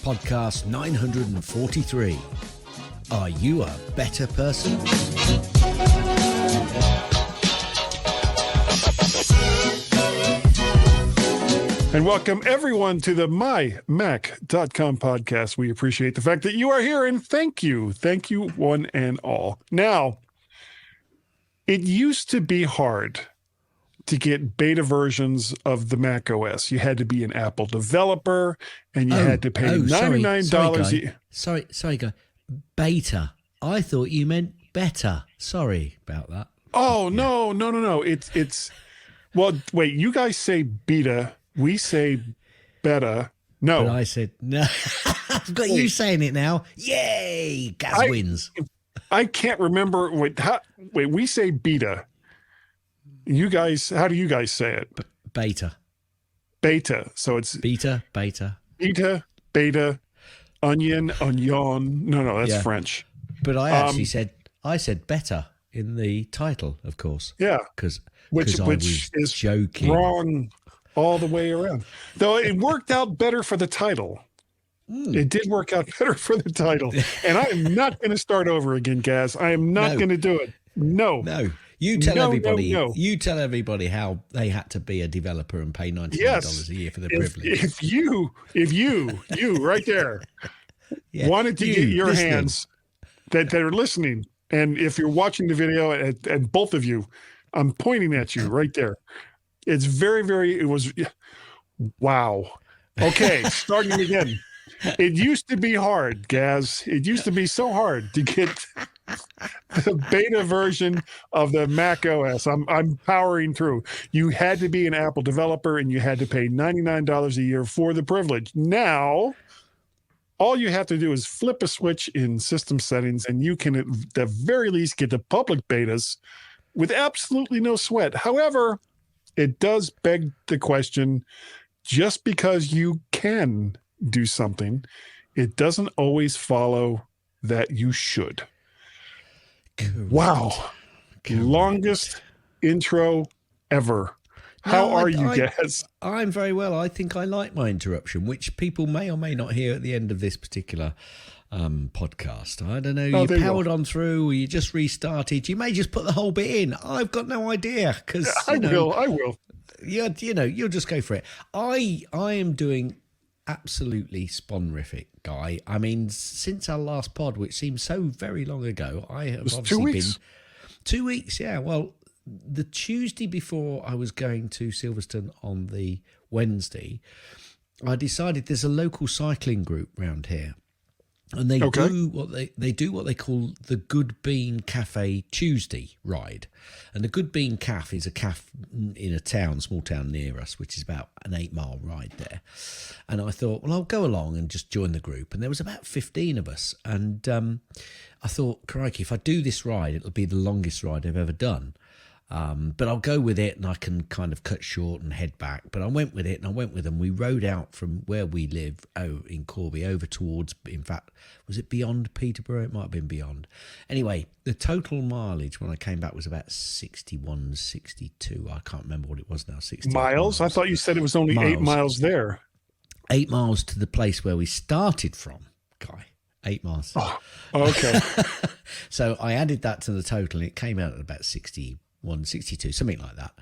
Podcast 943. Are you a better person? And welcome everyone to the MyMac.com podcast. We appreciate the fact that you are here and thank you. Thank you one and all. Now, it used to be hard to get beta versions of the Mac OS. You had to be an Apple developer and you had to pay $99. Sorry, guy. Beta. I thought you meant better. Sorry about that. Oh, yeah. No. It's well, wait, you guys say beta. We say beta. No. But I said, no. I've got you saying it now. Yay! Gaz wins. I can't remember. Wait, we say beta. You guys, how do you guys say it? Beta. Beta. So it's beta, onion. No, that's French. But I actually said better in the title, of course. Yeah. Which is joking. Wrong all the way around. Though it worked out better for the title. It did work out better for the title. And I am not going to start over again, Gaz. I am not going to do it. No. You tell everybody. No. You tell everybody how they had to be a developer and pay $99 a year for the privilege. If you right there wanted to get your hands that are listening, and if you're watching the video, and both of you, I'm pointing at you right there. It's wow. Okay, starting again. It used to be hard, Gaz. It used to be so hard to get the beta version of the Mac OS. I'm powering through. You had to be an Apple developer and you had to pay $99 a year for the privilege. Now, all you have to do is flip a switch in system settings and you can at the very least get the public betas with absolutely no sweat. However, it does beg the question, just because you can do something, it doesn't always follow that you should. Correct. Wow. Correct. Longest intro ever. How are you, Gaz? I'm very well. I think I like my interruption, which people may or may not hear at the end of this particular podcast. I don't know. You powered on through, or you just restarted. You may just put the whole bit in. I've got no idea because I will. Yeah, you'll just go for it. I am doing absolutely sponsorific, Guy. I mean, since our last pod, which seems so very long ago, I have obviously been 2 weeks. Yeah, well, the Tuesday before I was going to Silverstone on the Wednesday, I decided there's a local cycling group round here. And they do what they call the Good Bean Cafe Tuesday ride. And the Good Bean Cafe is a cafe in a small town near us, which is about an 8-mile ride there. And I thought, well, I'll go along and just join the group. And there was about 15 of us. And I thought, crikey, if I do this ride, it'll be the longest ride I've ever done. But I'll go with it and I can kind of cut short and head back. But I went with it and I went with them. We rode out from where we live in Corby over towards, in fact, was it beyond Peterborough? It might have been beyond. Anyway, the total mileage when I came back was about 61, 62. I can't remember what it was now. 60 miles? I thought you said it was only 8 miles there. 8 miles to the place where we started from, Guy. 8 miles. Oh, okay. So I added that to the total and it came out at about 61, 62, something like that.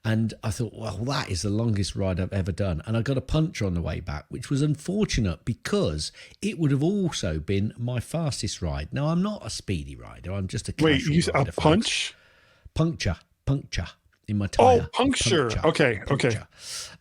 And I thought, well, that is the longest ride I've ever done. And I got a puncture on the way back, which was unfortunate because it would have also been my fastest ride. Now, I'm not a speedy rider. I'm just a casual rider. A punch? Puncture in my tire. Oh, puncture. Okay.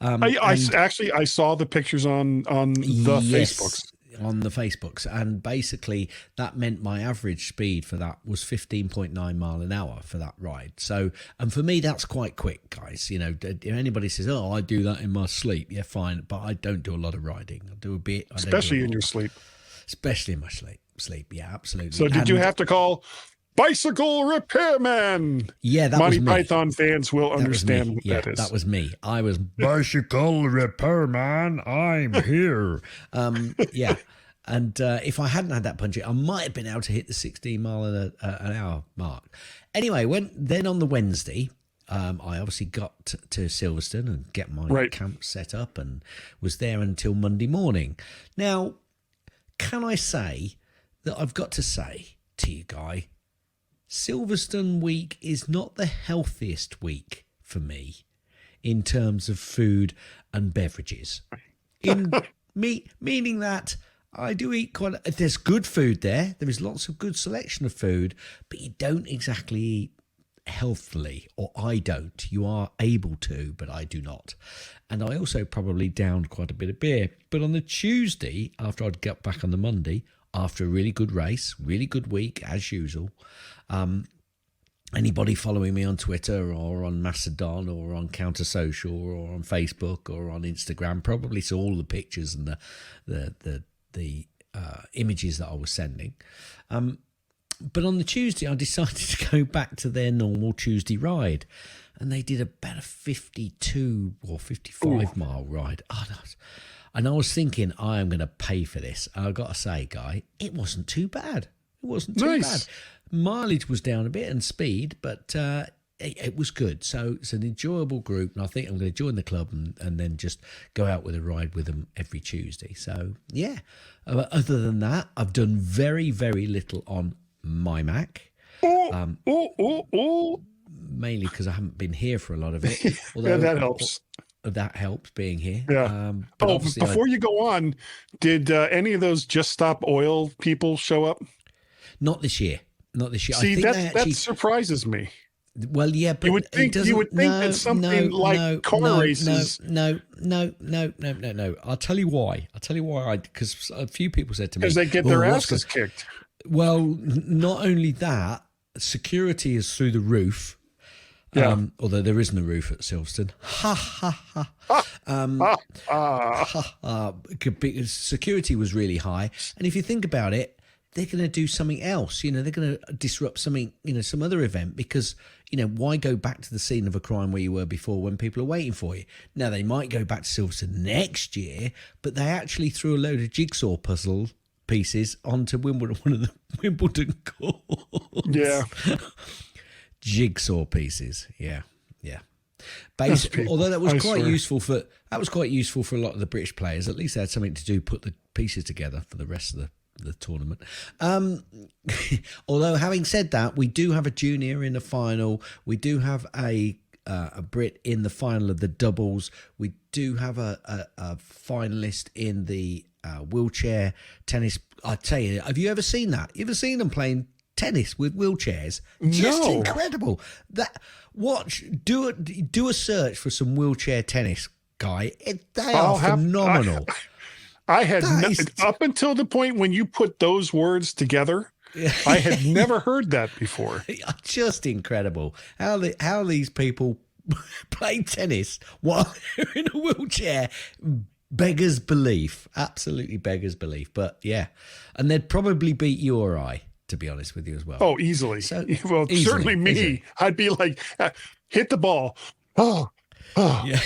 I saw the pictures on the Facebooks. On the Facebooks, and basically that meant my average speed for that was 15.9 mile an hour for that ride. So, and for me that's quite quick, guys. You know, if anybody says, oh, I do that in my sleep, yeah, fine, but I don't do a lot of riding. I do a bit, especially in your sleep. Especially in my sleep, yeah, absolutely. So did you have to call bicycle repairman? Yeah, that Monty was me. Python fans will understand what that is. That was me. I was bicycle repairman. I'm here. Yeah. And if I hadn't had that puncture, I might have been able to hit the 16 mile an hour mark. Anyway, then on the Wednesday, I obviously got to Silverstone and get my camp set up and was there until Monday morning. Now, can I say that I've got to say to you, Guy, Silverstone week is not the healthiest week for me in terms of food and beverages. Meaning that I do eat there's good food there. There is lots of good selection of food, but you don't exactly eat healthily, or I don't. You are able to, but I do not. And I also probably downed quite a bit of beer. But on the Tuesday, after I'd got back on the Monday, after a really good race, really good week, as usual, anybody following me on Twitter or on Mastodon or on Counter Social or on Facebook or on Instagram probably saw all the pictures and the images that I was sending. But on the Tuesday, I decided to go back to their normal Tuesday ride. And they did about a 52 or 55 mile ride. And I was thinking, I am going to pay for this. I've got to say, Guy, it wasn't too bad. It wasn't too bad. Mileage was down a bit and speed, but it was good. So it's an enjoyable group. And I think I'm going to join the club and then just go out with a ride with them every Tuesday. So, yeah. Other than that, I've done very, very little on MyMac. Mainly because I haven't been here for a lot of it. Although that helps. That helps being here. Yeah. Before you go on, did any of those Just Stop Oil people show up? Not this year. See, that surprises me. Well, yeah, but you would think that something like car races. No. I'll tell you why. Because a few people said to me, because they get their asses kicked. Well, not only that, security is through the roof. Yeah. Although there isn't a roof at Silverstone. Security was really high. And if you think about it, they're going to do something else. They're going to disrupt something, some other event because, why go back to the scene of a crime where you were before when people are waiting for you? Now, they might go back to Silverstone next year, but they actually threw a load of jigsaw puzzle pieces onto Wimbledon, one of the Wimbledon courts. Yeah. Jigsaw pieces, yeah. Basically, although that was quite useful for a lot of the British players. At least they had something to do, put the pieces together for the rest of the tournament. Although having said that, we do have a junior in the final. We do have a Brit in the final of the doubles. We do have a finalist in the wheelchair tennis. I tell you, have you ever seen that? You ever seen them playing tennis with wheelchairs? Just incredible. Do a search for some wheelchair tennis, Guy. They are phenomenal. I had up until the point when you put those words together, I had never heard that before. Just incredible how these people play tennis while they're in a wheelchair. Beggars belief. Absolutely beggars belief. But yeah, and they'd probably beat you or I, to be honest with you as well. Oh, easily. Certainly me. Easily. I'd be like, hit the ball. Yeah.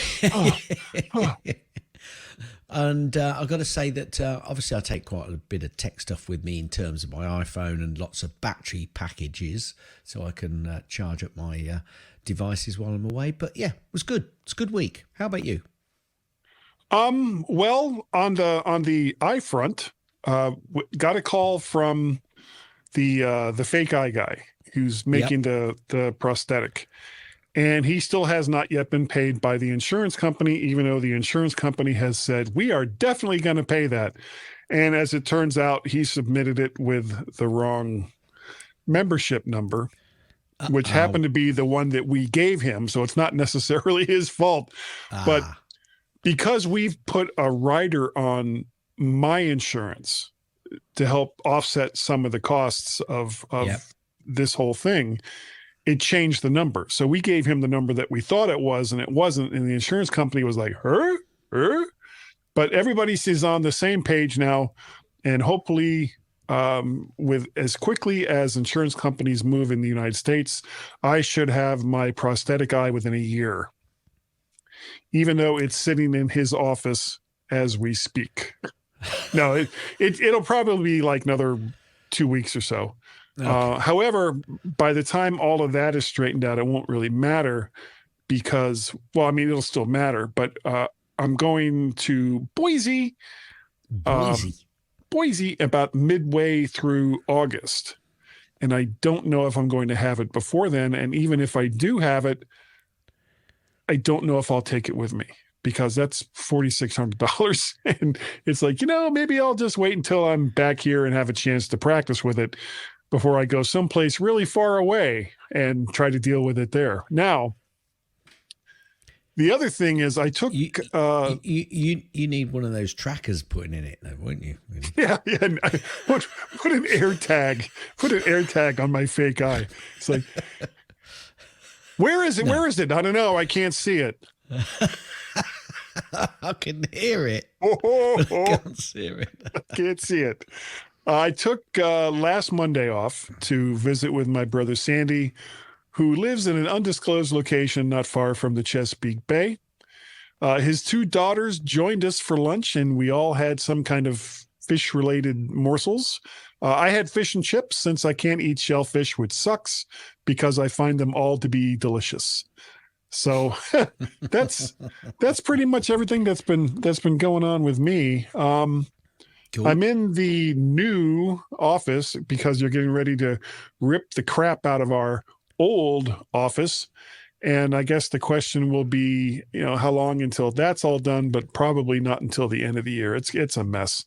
And I've got to say that obviously I take quite a bit of tech stuff with me in terms of my iPhone and lots of battery packages so I can charge up my devices while I'm away. But yeah, it was good. It's a good week. How about you? Well, on the eye front, got a call from the fake eye guy who's making the prosthetic, and he still has not yet been paid by the insurance company, even though the insurance company has said we are definitely going to pay that. And as it turns out, he submitted it with the wrong membership number, which happened to be the one that we gave him. So it's not necessarily his fault, but because we've put a rider on my insurance to help offset some of the costs of this whole thing, it changed the number. So we gave him the number that we thought it was, and it wasn't. And the insurance company was like, her? But everybody is on the same page now. And hopefully, with as quickly as insurance companies move in the United States, I should have my prosthetic eye within a year, even though it's sitting in his office as we speak. No, it'll probably be like another 2 weeks or so. Okay. However, by the time all of that is straightened out, it won't really matter because, well, I mean, it'll still matter, but I'm going to Boise. Boise about midway through August. And I don't know if I'm going to have it before then. And even if I do have it, I don't know if I'll take it with me, because that's $4,600. And it's like, maybe I'll just wait until I'm back here and have a chance to practice with it before I go someplace really far away and try to deal with it there. Now, the other thing is I took... You need one of those trackers putting in it, though, wouldn't you? Yeah. Put an air tag. Put an air tag on my fake eye. It's like, where is it? No. Where is it? I don't know. I can't see it. I can hear it. I can't see it. I can't see it. I took last Monday off to visit with my brother Sandy, who lives in an undisclosed location not far from the Chesapeake Bay. His two daughters joined us for lunch, and we all had some kind of fish-related morsels. I had fish and chips, since I can't eat shellfish, which sucks, because I find them all to be delicious. So that's pretty much everything that's been going on with me. Cool. I'm in the new office because you're getting ready to rip the crap out of our old office. And I guess the question will be, how long until that's all done, but probably not until the end of the year. It's a mess.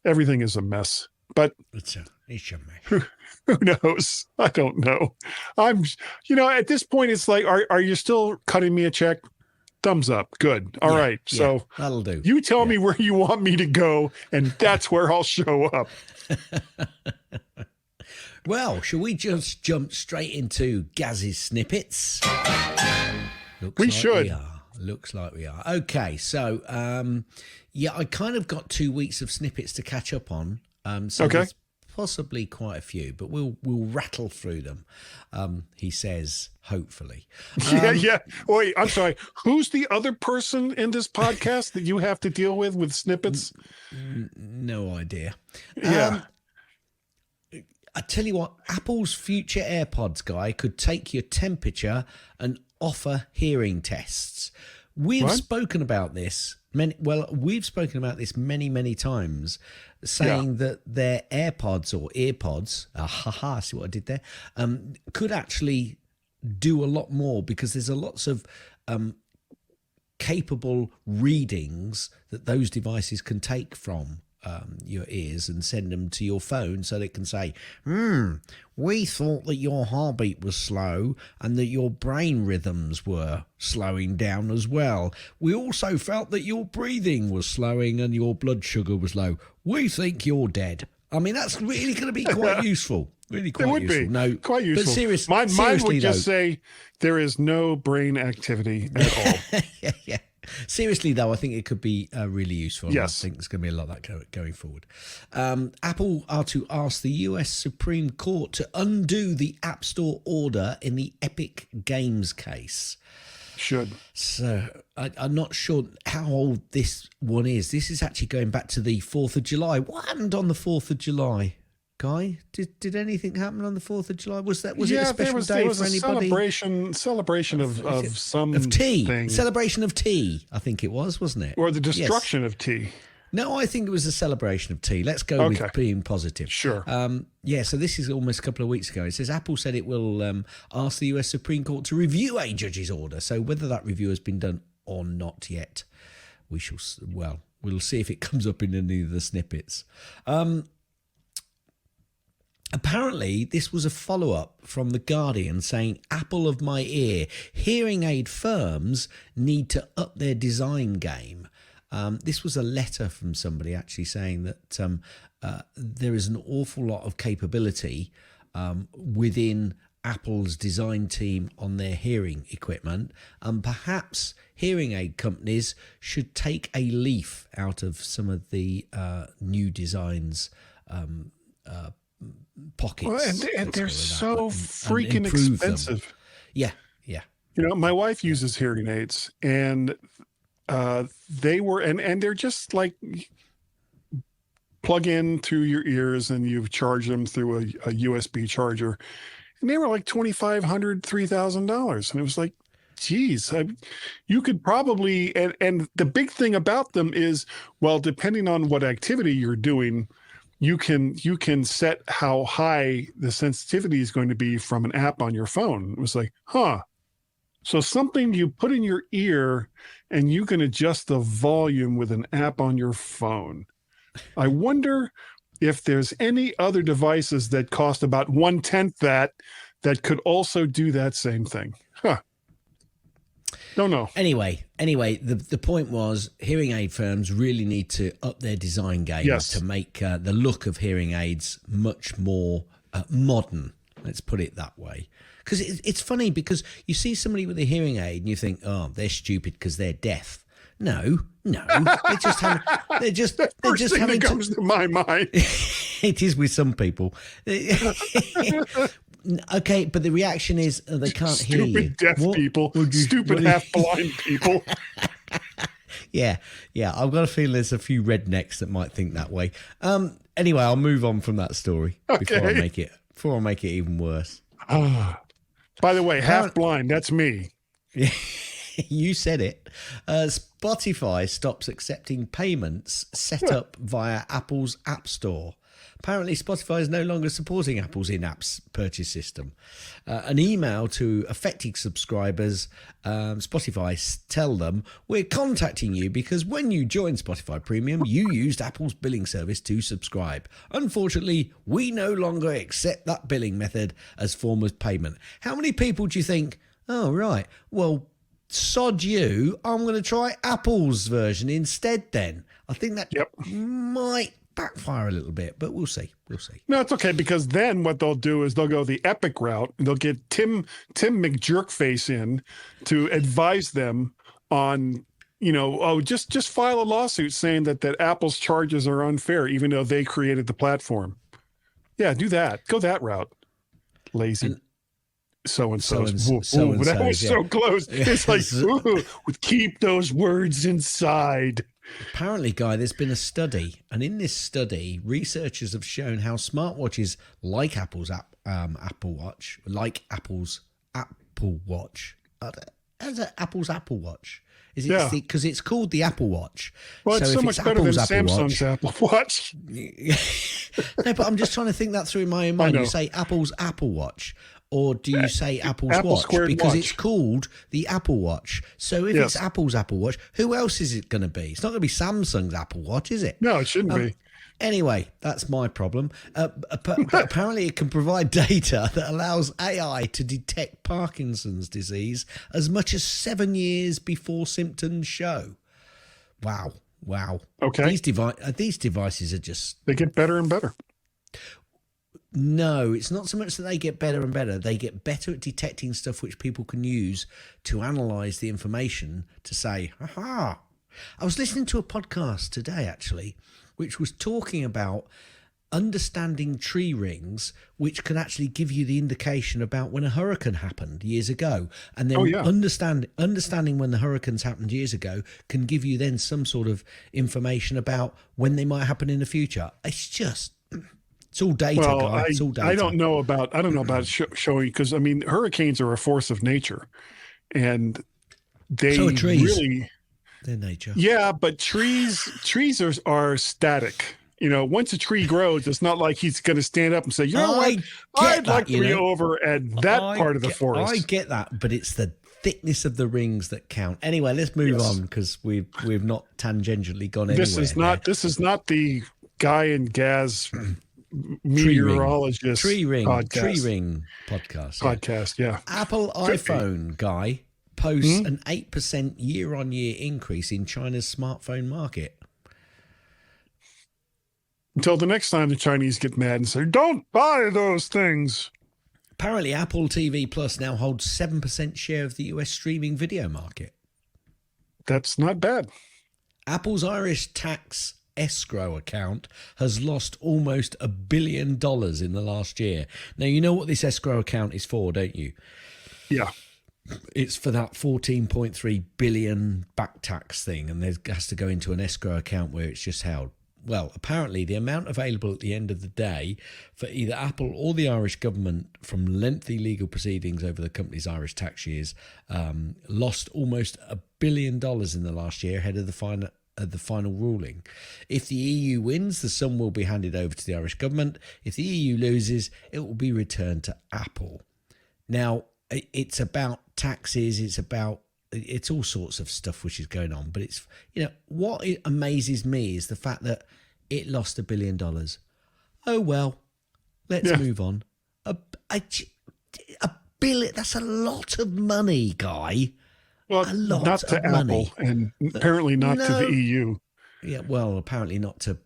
Everything is a mess, but it's a mess. Who knows? I don't know. I'm, at this point, it's like, are you still cutting me a check? Thumbs up. Good. All right. So that'll do. You tell me where you want me to go, and that's where I'll show up. Well, shall we just jump straight into Gaz's snippets? We should. Looks like we are. Okay. So, I kind of got 2 weeks of snippets to catch up on. So okay. There's possibly quite a few, but we'll rattle through them. He says, hopefully. Yeah. Wait, I'm sorry. Who's the other person in this podcast that you have to deal with snippets? No idea. Yeah. I tell you what, Apple's future AirPods guy could take your temperature and offer hearing tests. We've spoken about this. We've spoken about this many, many times, saying that their AirPods or EarPods, see what I did there, could actually do a lot more, because there's lots of capable readings that those devices can take from your ears and send them to your phone, so they can say, we thought that your heartbeat was slow and that your brain rhythms were slowing down as well. We also felt that your breathing was slowing and your blood sugar was low. We think you're dead. I mean, that's really going to be quite useful. Really quite useful. It would be. No, quite useful. But mine seriously, would just say there is no brain activity at all. Yeah. Seriously, though, I think it could be really useful. Yes. I think there's going to be a lot of that going forward. Apple are to ask the US Supreme Court to undo the App Store order in the Epic Games case. Should. So I'm not sure how old this one is. This is actually going back to the 4th of July. What happened on the 4th of July? Guy, did anything happen on the 4th of July? Was it a special day for anybody? Celebration of some tea. thing. Celebration of tea, I think it was, wasn't it? Or the destruction of tea. No, I think it was a celebration of tea. Let's go with being positive. Sure. So this is almost a couple of weeks ago. It says Apple said it will ask the US Supreme Court to review a judge's order. So whether that review has been done or not yet, we'll see if it comes up in any of the snippets. Apparently, this was a follow-up from The Guardian saying, Apple of my ear, hearing aid firms need to up their design game. This was a letter from somebody actually saying that there is an awful lot of capability within Apple's design team on their hearing equipment, and perhaps hearing aid companies should take a leaf out of some of the new designs pockets. Well, and they're so freaking expensive. Them. Yeah. My wife uses hearing aids, and they're just like plug in through your ears and you charge them through a USB charger. And they were like $2,500, $3,000. And it was like, geez, you could probably, and the big thing about them is, well, depending on what activity you're doing, you can set how high the sensitivity is going to be from an app on your phone. It was like, huh. So something you put in your ear and you can adjust the volume with an app on your phone. I wonder if there's any other devices that cost about 1/10 that could also do that same thing. Huh. Don't know. Anyway, the point was hearing aid firms really need to up their design game to make the look of hearing aids much more modern. Let's put it that way. Because it's funny because you see somebody with a hearing aid and you think, oh, they're stupid because they're deaf. No, they're just having. They're just thing having that comes to my mind. It is with some people. Okay, but the reaction is they can't hear you. Stupid deaf people. Stupid half-blind people. Yeah. I've got a feeling there's a few rednecks that might think that way. Anyway, I'll move on from that story before I make it even worse. By the way, half-blind, that's me. You said it. Spotify stops accepting payments set up via Apple's App Store. Apparently, Spotify is no longer supporting Apple's in-apps purchase system. An email to affected subscribers, Spotify tell them, we're contacting you because when you joined Spotify Premium, you used Apple's billing service to subscribe. Unfortunately, we no longer accept that billing method as form of payment. How many people do you think, oh, right, well, sod you, I'm going to try Apple's version instead then? I think that might backfire a little bit, but we'll see. No, it's okay, because then what they'll do is they'll go the epic route and they'll get Tim McJerkface in to advise them on, just file a lawsuit saying that Apple's charges are unfair, even though they created the platform. Yeah, do that. Go that route. Lazy. So-and-so. That was so close. It's like, keep those words inside. Apparently, Guy, there's been a study, and in this study, researchers have shown how smartwatches like Apple's Apple Watch, Apple's Apple Watch, is it because it's called the Apple Watch? Well, it's so much better than Samsung's Apple Watch. No, but I'm just trying to think that through in my own mind. You say Apple's Apple Watch. Or do you say Apple's Watch? Because it's called the Apple Watch. So if it's Apple's Apple Watch, who else is it going to be? It's not going to be Samsung's Apple Watch, is it? No, it shouldn't be. Anyway, that's my problem. But apparently it can provide data that allows AI to detect Parkinson's disease as much as 7 years before symptoms show. Wow. Okay. These devices are just... They get better and better. No, it's not so much that they get better and better. They get better at detecting stuff which people can use to analyze the information to say, aha. I was listening to a podcast today, actually, which was talking about understanding tree rings, which can actually give you the indication about when a hurricane happened years ago. And then understanding when the hurricanes happened years ago can give you then some sort of information about when they might happen in the future. It's all data, guy. It's all data. I don't know about showing, because hurricanes are a force of nature, and they so are trees. Really, they're nature. Yeah, but trees are static. Once a tree grows, it's not like he's going to stand up and say, I'd like to be over at that part of the forest. I get that, but it's the thickness of the rings that count. Anyway, let's move on, because we've not tangentially gone anywhere. This is not the Guy and Gaz meteorologist tree ring podcast. Apple iPhone Guy posts an 8% year-on-year increase in China's smartphone market. Until the next time the Chinese get mad and say, don't buy those things. Apparently, Apple TV Plus now holds 7% share of the US streaming video market. That's not bad. Apple's Irish tax escrow account has lost almost $1 billion in the last year. Now, you know what this escrow account is for, don't you? Yeah. It's for that 14.3 billion back tax thing, and it has to go into an escrow account where it's just held. Well, apparently the amount available at the end of the day for either Apple or the Irish government from lengthy legal proceedings over the company's Irish tax years lost almost $1 billion in the last year ahead of the the final ruling. If the EU wins, the sum will be handed over to the Irish government. If the EU loses, it will be returned to Apple. Now, it's about taxes, it's all sorts of stuff which is going on, but it's, what amazes me is the fact that it lost $1 billion. Oh, well, let's move on. A billion, that's a lot of money, Guy. Well, not to Apple, and apparently not to the EU. Yeah, well, apparently not to,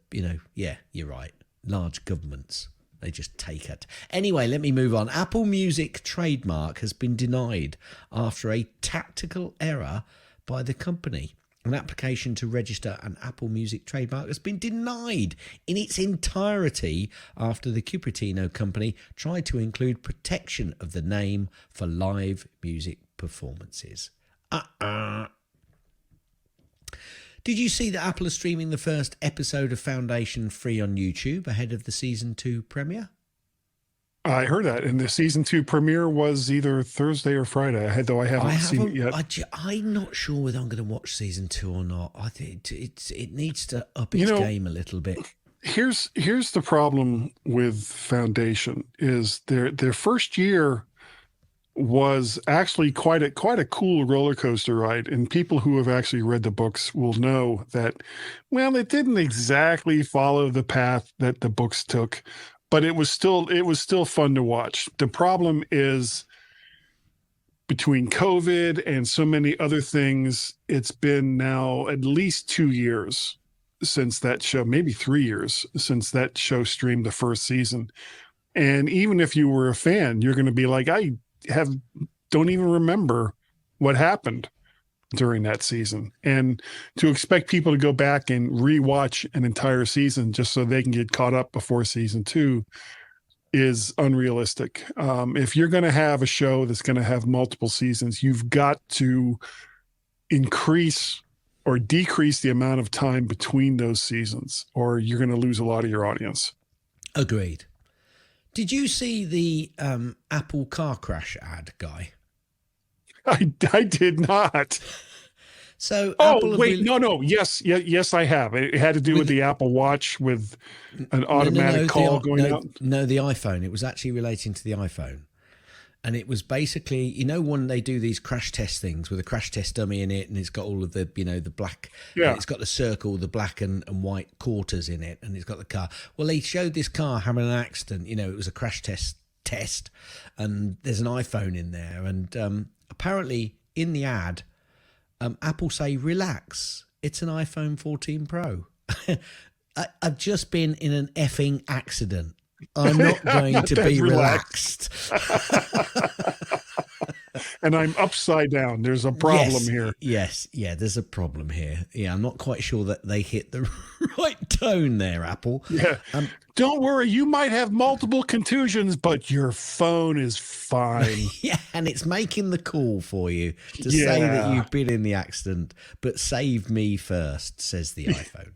yeah, you're right. Large governments, they just take it. Anyway, let me move on. Apple Music trademark has been denied after a tactical error by the company. An application to register an Apple Music trademark has been denied in its entirety after the Cupertino company tried to include protection of the name for live music performances. Did you see that Apple is streaming the first episode of Foundation free on YouTube ahead of the season 2 premiere? I heard that, and the season 2 premiere was either Thursday or Friday. I haven't seen it yet. I'm not sure whether I'm going to watch season 2 or not. I think it needs to up its game a little bit. Here's the problem with Foundation is their first year was actually quite a cool roller coaster ride, and people who have actually read the books will know that, well, it didn't exactly follow the path that the books took, but it was still fun to watch. The problem is, between COVID and so many other things, it's been now at least 2 years since that show, maybe 3 years since that show streamed the first season. And even if you were a fan, you're going to be like, I don't even remember what happened during that season. And to expect people to go back and rewatch an entire season just so they can get caught up before season 2 is unrealistic. If you're going to have a show that's going to have multiple seasons, you've got to increase or decrease the amount of time between those seasons, or you're going to lose a lot of your audience. Agreed. Did you see the Apple car crash ad, Guy? I did not. So, yes, I have. It had to do with the Apple Watch with an automatic call going out. No, the iPhone. It was actually relating to the iPhone. And it was basically, when they do these crash test things with a crash test dummy in it, and it's got all of the, the black, it's got the circle, the black and white quarters in it, and it's got the car. Well, they showed this car having an accident. It was a crash test, and there's an iPhone in there. And apparently in the ad, Apple say, relax, it's an iPhone 14 Pro. I've just been in an effing accident. I'm not going to be relaxed. And I'm upside down. There's a problem here. Yes. Yeah, there's a problem here. Yeah, I'm not quite sure that they hit the right tone there, Apple. Yeah. Don't worry. You might have multiple contusions, but your phone is fine. Yeah, and it's making the call for you to say that you've been in the accident, but save me first, says the iPhone.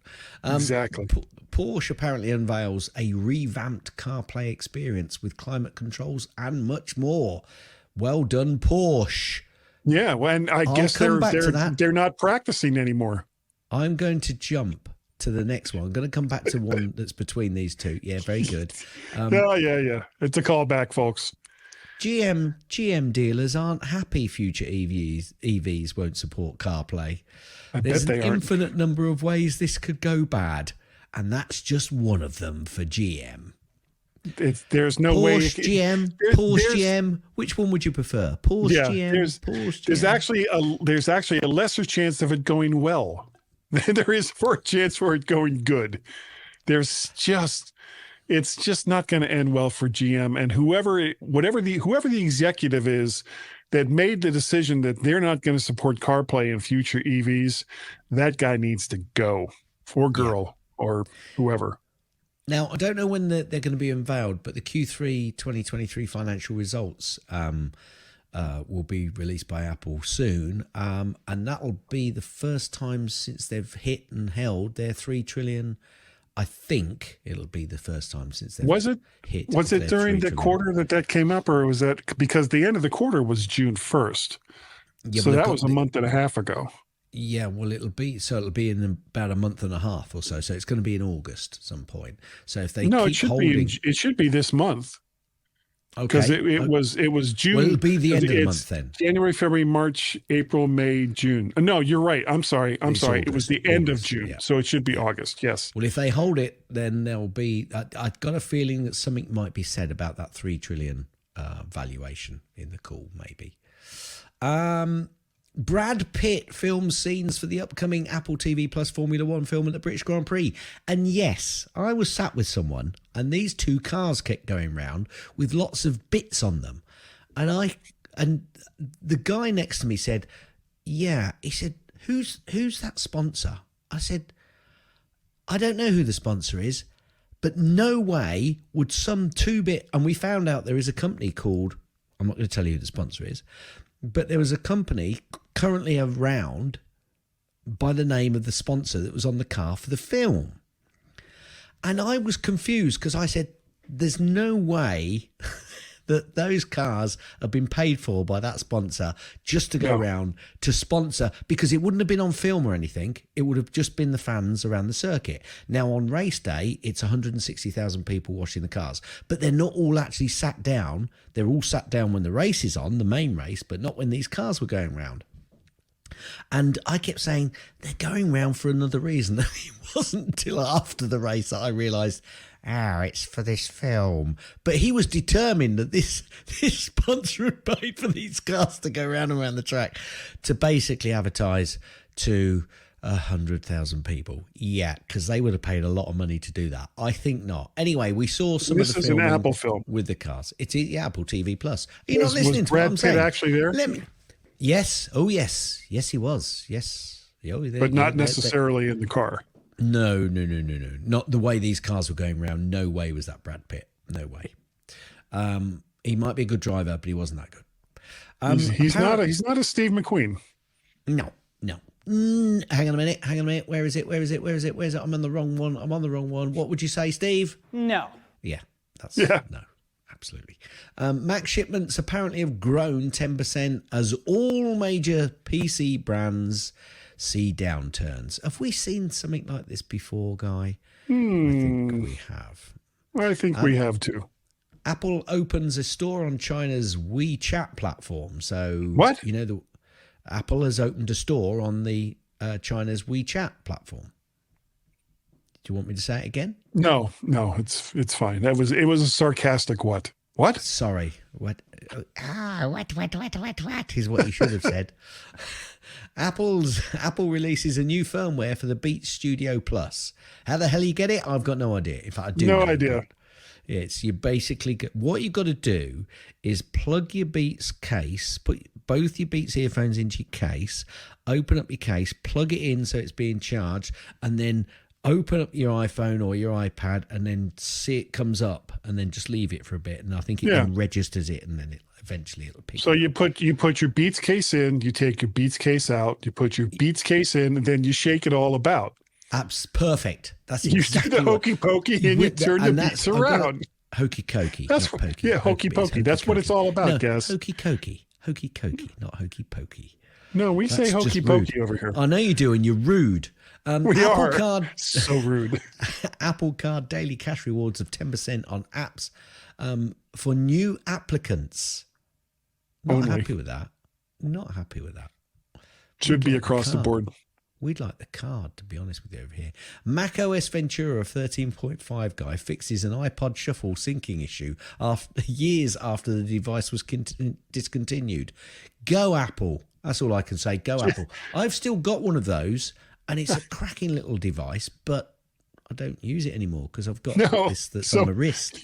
Exactly. Porsche apparently unveils a revamped CarPlay experience with climate controls and much more. Well done, Porsche. Yeah, well, and I guess they're not practicing anymore. I'm going to jump to the next one. I'm going to come back to one that's between these two. Yeah, very good. Yeah. It's a callback, folks. GM dealers aren't happy future EVs won't support CarPlay. There's an infinite number of ways this could go bad, and that's just one of them for GM. There's no way. Porsche GM. Which one would you prefer? Porsche GM. There's actually a lesser chance of it going well than there is for a chance for it going good. It's just not going to end well for GM, and whoever the executive is that made the decision that they're not going to support CarPlay in future EVs, that guy needs to go, or girl, or whoever. Now, I don't know when they're going to be unveiled, but the Q3 2023 financial results will be released by Apple soon, and that'll be the first time since they've hit and held their 3 trillion. I think it'll be the first time since they've hit. Was it during the quarter that came up, or was that because the end of the quarter was June 1st? Yeah, so that was a month and a half ago. Yeah, well, it'll be in about a month and a half or so. So it's going to be in August at some point. So if they No, keep holding, it should be this month. Because okay, it was June. well, it'll be the end of the month it's then. January, February, March, April, May, June. No, you're right. I'm sorry. It's It was August, the end of August, June, yeah. so it should be August. Yes. Well, if they hold it, then there'll be. I've got a feeling that something might be said about that 3 trillion valuation in the call, maybe. Brad Pitt films scenes for the upcoming Apple TV Plus Formula One film at the British Grand Prix. And yes, I was sat with someone and these 2 cars kept going round with lots of bits on them. And the guy next to me said, yeah, he said, who's that sponsor? I said, I don't know who the sponsor is, but no way would some 2-bit, and we found out there is a company called, I'm not going to tell you who the sponsor is, but there was a company currently around by the name of the sponsor that was on the car for the film. And I was confused because I said, there's no way that those cars have been paid for by that sponsor just to go around to sponsor, because it wouldn't have been on film or anything. It would have just been the fans around the circuit. Now on race day, it's 160,000 people watching the cars, but they're not all actually sat down. They're all sat down when the race is on, the main race, but not when these cars were going round. And I kept saying, they're going round for another reason. It wasn't until after the race that I realised, it's for this film. But he was determined that this sponsor had paid for these cars to go round and around the track to basically advertise to 100,000 people. Yeah, because they would have paid a lot of money to do that. I think not. Anyway, we saw some of the filming an Apple film with the cars. It's Apple TV Plus. Are you not listening to what I'm saying? Was Brad Pitt actually there? Yes. Oh, yes. Yes, he was. Yes. But not necessarily in the car. No. Not the way these cars were going around. No way was that Brad Pitt. No way. He might be a good driver, but he wasn't that good. He's not a Steve McQueen. No. Hang on a minute. Where is it? I'm on the wrong one. What would you say, Steve? No. Yeah. No. Absolutely. Mac shipments apparently have grown 10% as all major PC brands see downturns. Have we seen something like this before, Guy? I think we have. I think we have too. Apple opens a store on China's WeChat platform. So what? Apple has opened a store on the China's WeChat platform. Do you want me to say it again? No, it's fine. It was a sarcastic what? What? Sorry. What? What is what you should have said. Apple releases a new firmware for the Beats Studio Plus. How the hell you get it? I've got no idea. In fact, I do. No idea. It's you basically what you got to do is plug your Beats case, put both your Beats earphones into your case, open up your case, plug it in so it's being charged, and then open up your iPhone or your iPad and then see it comes up, and then just leave it for a bit, and I think it then registers it, and then eventually it'll pick. So you put your Beats case in, you take your Beats case out, you put your Beats case in, and then you shake it all about. Perfect. That's exactly you do the hokey pokey and you turn the Beats around. Hokey cokey. That's not pokey. Yeah, hokey pokey. That's what it's all about, guys. Hokey cokey, not hokey pokey. No, we say hokey pokey over here. I know you do, and you're rude. We Apple are Card, so rude. Apple Card daily cash rewards of 10% on apps for new applicants. Not happy with that. Should be across the board. We'd like the card, to be honest with you, over here. Mac OS Ventura 13.5 Guy fixes an iPod Shuffle syncing issue years after the device was discontinued. Go Apple. That's all I can say. Go Apple. I've still got one of those, and it's a cracking little device, but I don't use it anymore because I've got this that's on my wrist.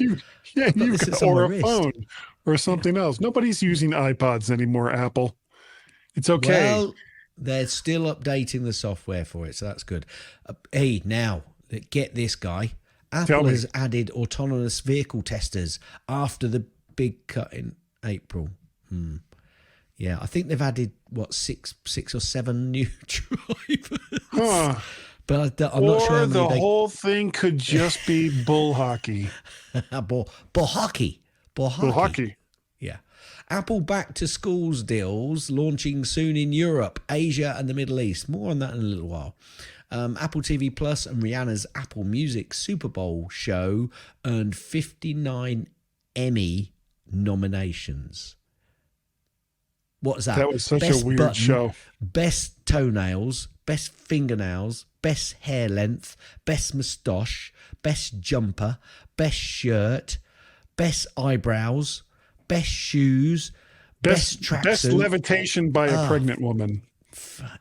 Or a phone or something else. Nobody's using iPods anymore, Apple. It's okay. Well, they're still updating the software for it, so that's good. Hey, now, get this, Guy. Apple has added autonomous vehicle testers after the big cut in April. Yeah, I think they've added, 6 or 7 new drivers. Huh. But I'm not sure. Or the whole thing could just be bull hockey. Bull hockey. Bull hockey. Yeah. Apple back to schools deals launching soon in Europe, Asia, and the Middle East. More on that in a little while. Apple TV Plus and Rihanna's Apple Music Super Bowl show earned 59 Emmy nominations. What's that? That was such Best a weird button, show. Best toenails, best fingernails, best hair length, best moustache, best jumper, best shirt, best eyebrows, best shoes, best tracksuit. Best levitation by a pregnant woman.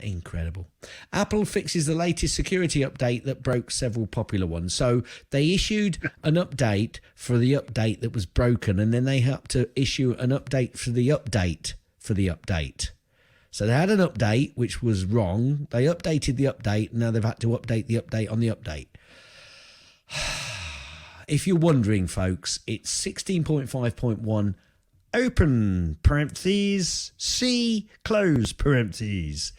Incredible. Apple fixes the latest security update that broke several popular ones. So they issued an update for the update that was broken, and then they had to issue an update for the update for the update. So they had an update which was wrong. They updated the update, and now they've had to update the update on the update. If you're wondering, folks, it's 16.5.1 open parentheses, C close parentheses.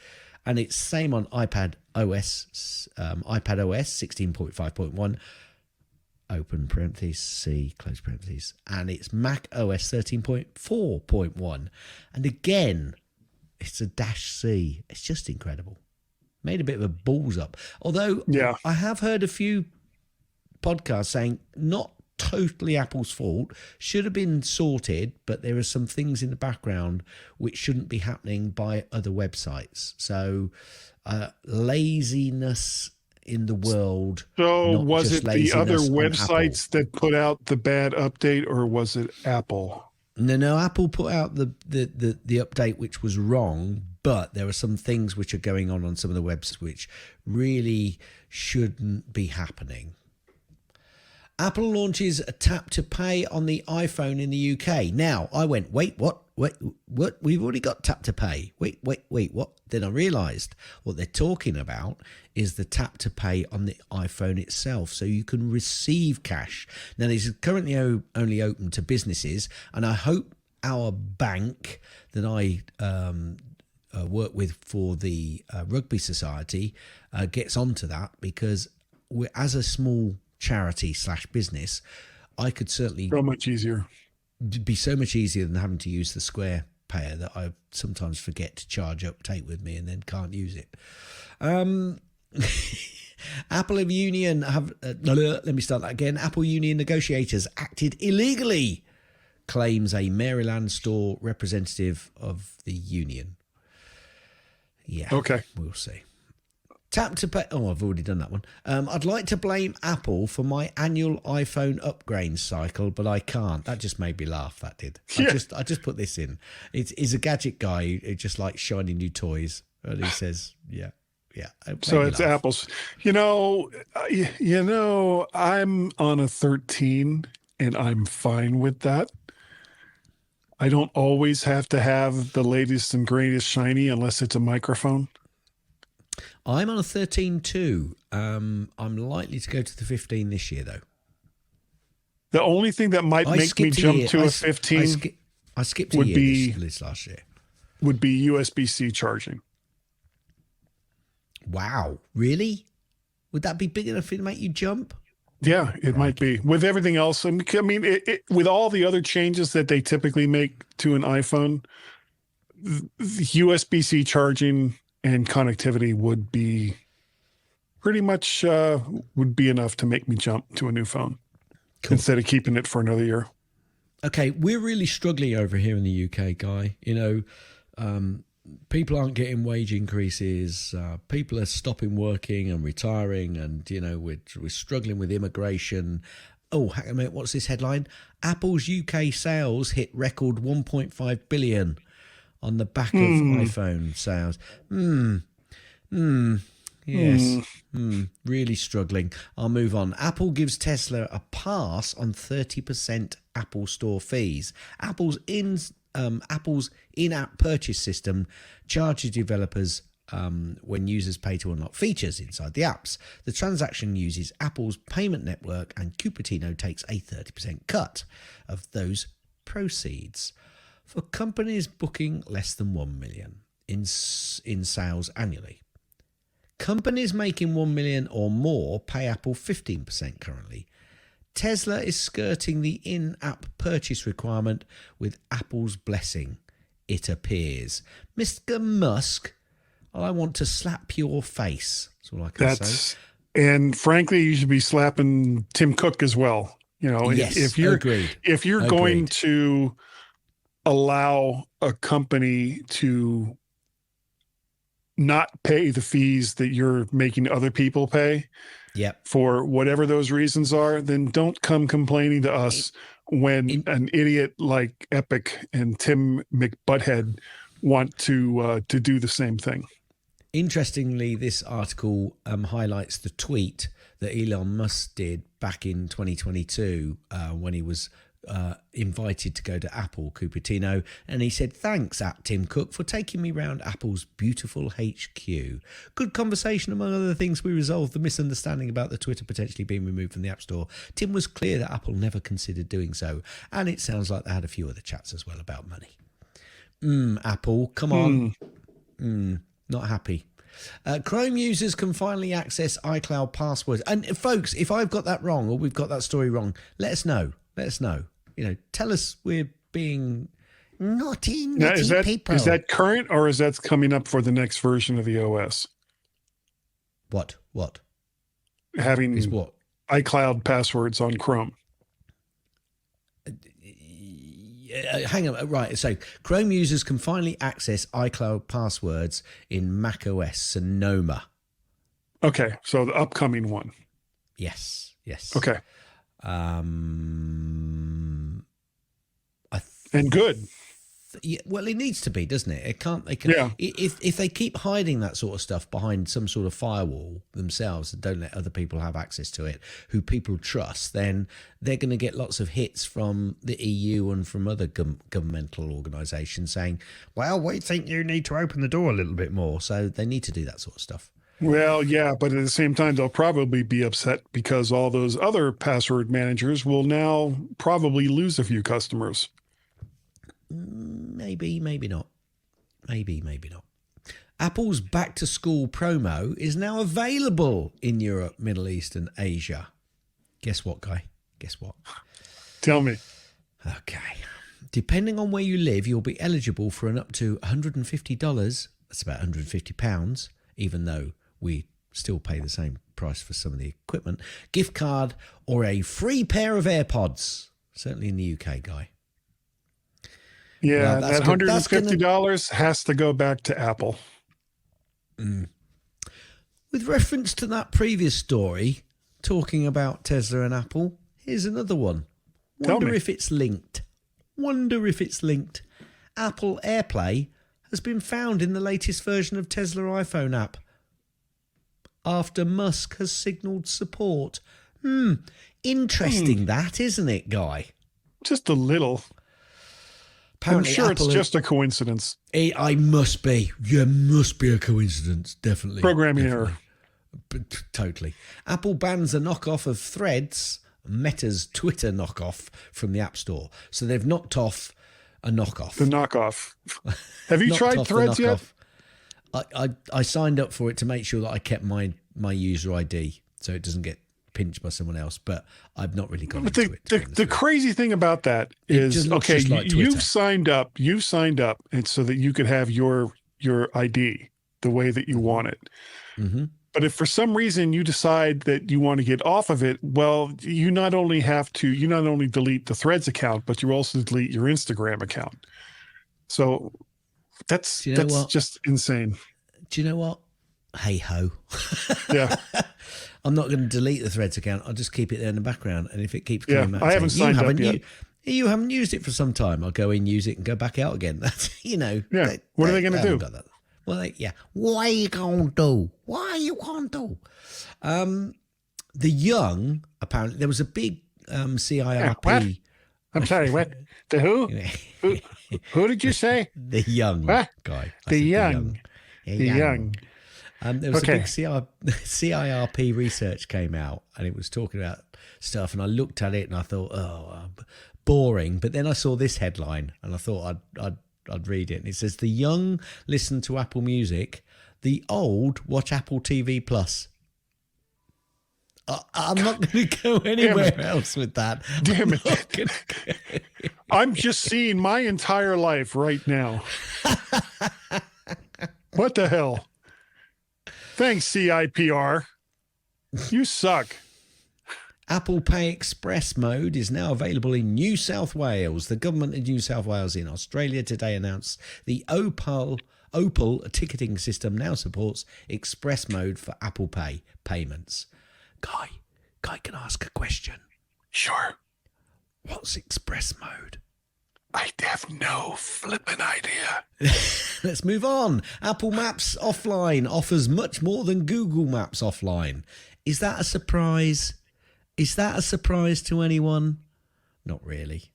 And it's same on iPad OS 16.5.1 open parentheses, C close parentheses. And it's Mac OS 13.4.1. And again, it's a -C. It's just incredible. Made a bit of a balls up. Although I have heard a few podcasts saying not totally Apple's fault, should have been sorted, but there are some things in the background which shouldn't be happening by other websites. So laziness in the world. So was it the other websites that put out the bad update, or was it Apple? No, Apple put out the update which was wrong, but there are some things which are going on some of the websites which really shouldn't be happening. Apple launches a tap to pay on the iPhone in the UK. Now, I went, wait, what? We've already got tap to pay. Wait, what? Then I realized what they're talking about is the tap to pay on the iPhone itself. So you can receive cash. Now, this is currently only open to businesses, and I hope our bank that I work with for the Rugby Society gets onto that, because as a small charity / business, I could certainly so much easier. Be so much easier than having to use the Square Payer that I sometimes forget to charge update with me and then can't use it. Apple Union have let me start that again. Apple Union negotiators acted illegally, claims a Maryland store representative of the union. Yeah, okay, we'll see. Tap to pay. Oh, I've already done that one. I'd like to blame Apple for my annual iPhone upgrade cycle, but I can't. That just made me laugh. That did. Yeah. I just put this in. He's a gadget guy who just likes shiny new toys, and he says, "Yeah." So it's laugh. Apple's. You know, I'm on a 13, and I'm fine with that. I don't always have to have the latest and greatest shiny unless it's a microphone. I'm on a 13 too. I'm likely to go to the 15 this year, though. The only thing that might make me jump to a 15 I skipped a year this last year. Would be USB-C charging. Wow. Really? Would that be big enough to make you jump? Yeah, it might be. With everything else, I mean, with all the other changes that they typically make to an iPhone, USB-C charging and connectivity would be pretty much would be enough to make me jump to a new phone. Cool. Instead of keeping it for another year. Okay, we're really struggling over here in the UK, Guy. You know, people aren't getting wage increases. People are stopping working and retiring, and you know we're struggling with immigration. Oh, hang on a minute, what's this headline? Apple's UK sales hit record 1.5 billion. On the back of iPhone sales. Yes. Really struggling. I'll move on. Apple gives Tesla a pass on 30% Apple Store fees. Apple's in-app purchase system charges developers when users pay to unlock features inside the apps. The transaction uses Apple's payment network, and Cupertino takes a 30% cut of those proceeds. For companies booking less than 1 million in sales annually. Companies making 1 million or more pay Apple 15% currently. Tesla is skirting the in-app purchase requirement with Apple's blessing, it appears. Mr. Musk, I want to slap your face. That's all I can say. And frankly, you should be slapping Tim Cook as well. You know, yes, if you're agreed. going to allow a company to not pay the fees that you're making other people pay, for whatever those reasons are, then don't come complaining to us when an idiot like Epic and Tim McButthead want to do the same thing. Interestingly, this article highlights the tweet that Elon Musk did back in 2022 when he was invited to go to Apple Cupertino, and he said, "Thanks, Tim Cook, for taking me round Apple's beautiful HQ. Good conversation. Among other things, we resolved the misunderstanding about the Twitter potentially being removed from the App Store. Tim was clear that Apple never considered doing so, and it sounds like they had a few other chats as well about money." Apple, come on. Not happy. Chrome users can finally access iCloud passwords. And folks, if I've got that wrong or we've got that story wrong, let us know. Let us know. You know, tell us we're being naughty people. Is that current, or is that coming up for the next version of the OS? What? Having is what? iCloud passwords on Chrome. Hang on, right. So Chrome users can finally access iCloud passwords in macOS Sonoma. Okay, so the upcoming one. Yes. Okay. And good. Well, it needs to be, doesn't it? It can't. They can. Yeah. If they keep hiding that sort of stuff behind some sort of firewall themselves and don't let other people have access to it, who people trust, then they're going to get lots of hits from the EU and from other governmental organisations saying, "Well, we think you need to open the door a little bit more." So they need to do that sort of stuff. Well, yeah, but at the same time, they'll probably be upset because all those other password managers will now probably lose a few customers. Maybe not. Maybe not. Apple's back to school promo is now available in Europe, Middle East and Asia. Guess what, Guy? Guess what? Tell me. Okay. Depending on where you live, you'll be eligible for an up to $150. That's about £150, even though we still pay the same price for some of the equipment. Gift card or a free pair of AirPods. Certainly in the UK, Guy. Yeah, that $150 has to go back to Apple. With reference to that previous story, talking about Tesla and Apple, here's another one. Wonder if it's linked. Apple AirPlay has been found in the latest version of Tesla iPhone app after Musk has signalled support. Interesting that, isn't it, Guy? Just a little. Apparently, I'm sure it's just a coincidence. I must be. Yeah, must be a coincidence. Definitely. Programming error. Totally. Apple bans a knockoff of Threads, Meta's Twitter knockoff, from the App Store. So they've knocked off a knockoff. The knockoff. Have you tried Threads yet? I signed up for it to make sure that I kept my user ID so it doesn't get pinched by someone else, but I've not really gone into it. The crazy thing about that is, okay, you've signed up, and so that you could have your ID the way that you want it. Mm-hmm. But if for some reason you decide that you want to get off of it, well, you not only delete the Threads account, but you also delete your Instagram account. So that's just insane. Do you know what? Hey ho. Yeah. I'm not going to delete the Threads account. I'll just keep it there in the background. And if it keeps coming back, I haven't signed up yet. You haven't used it for some time. I'll go in, use it, and go back out again. That's, Yeah. What are they going to do? Well, what are you going to do? The Young, apparently, there was a big CIRP. What? I'm sorry, what? The who? Who did you say? The Young guy. The Young. There was a big CIRP research came out, and it was talking about stuff, and I looked at it and I thought, boring. But then I saw this headline, and I thought I'd read it. And it says, "The young listen to Apple Music, the old watch Apple TV Plus." I'm not going to go anywhere else with that. Damn it. I'm just seeing my entire life right now. What the hell? Thanks, CIPR. You suck. Apple Pay Express mode is now available in New South Wales. The government of New South Wales in Australia today announced the Opal ticketing system now supports Express mode for Apple Pay payments. Guy, can I ask a question? Sure. What's Express mode? I have no flippin' idea. Let's move on. Apple Maps offline offers much more than Google Maps offline. Is that a surprise? Is that a surprise to anyone? Not really.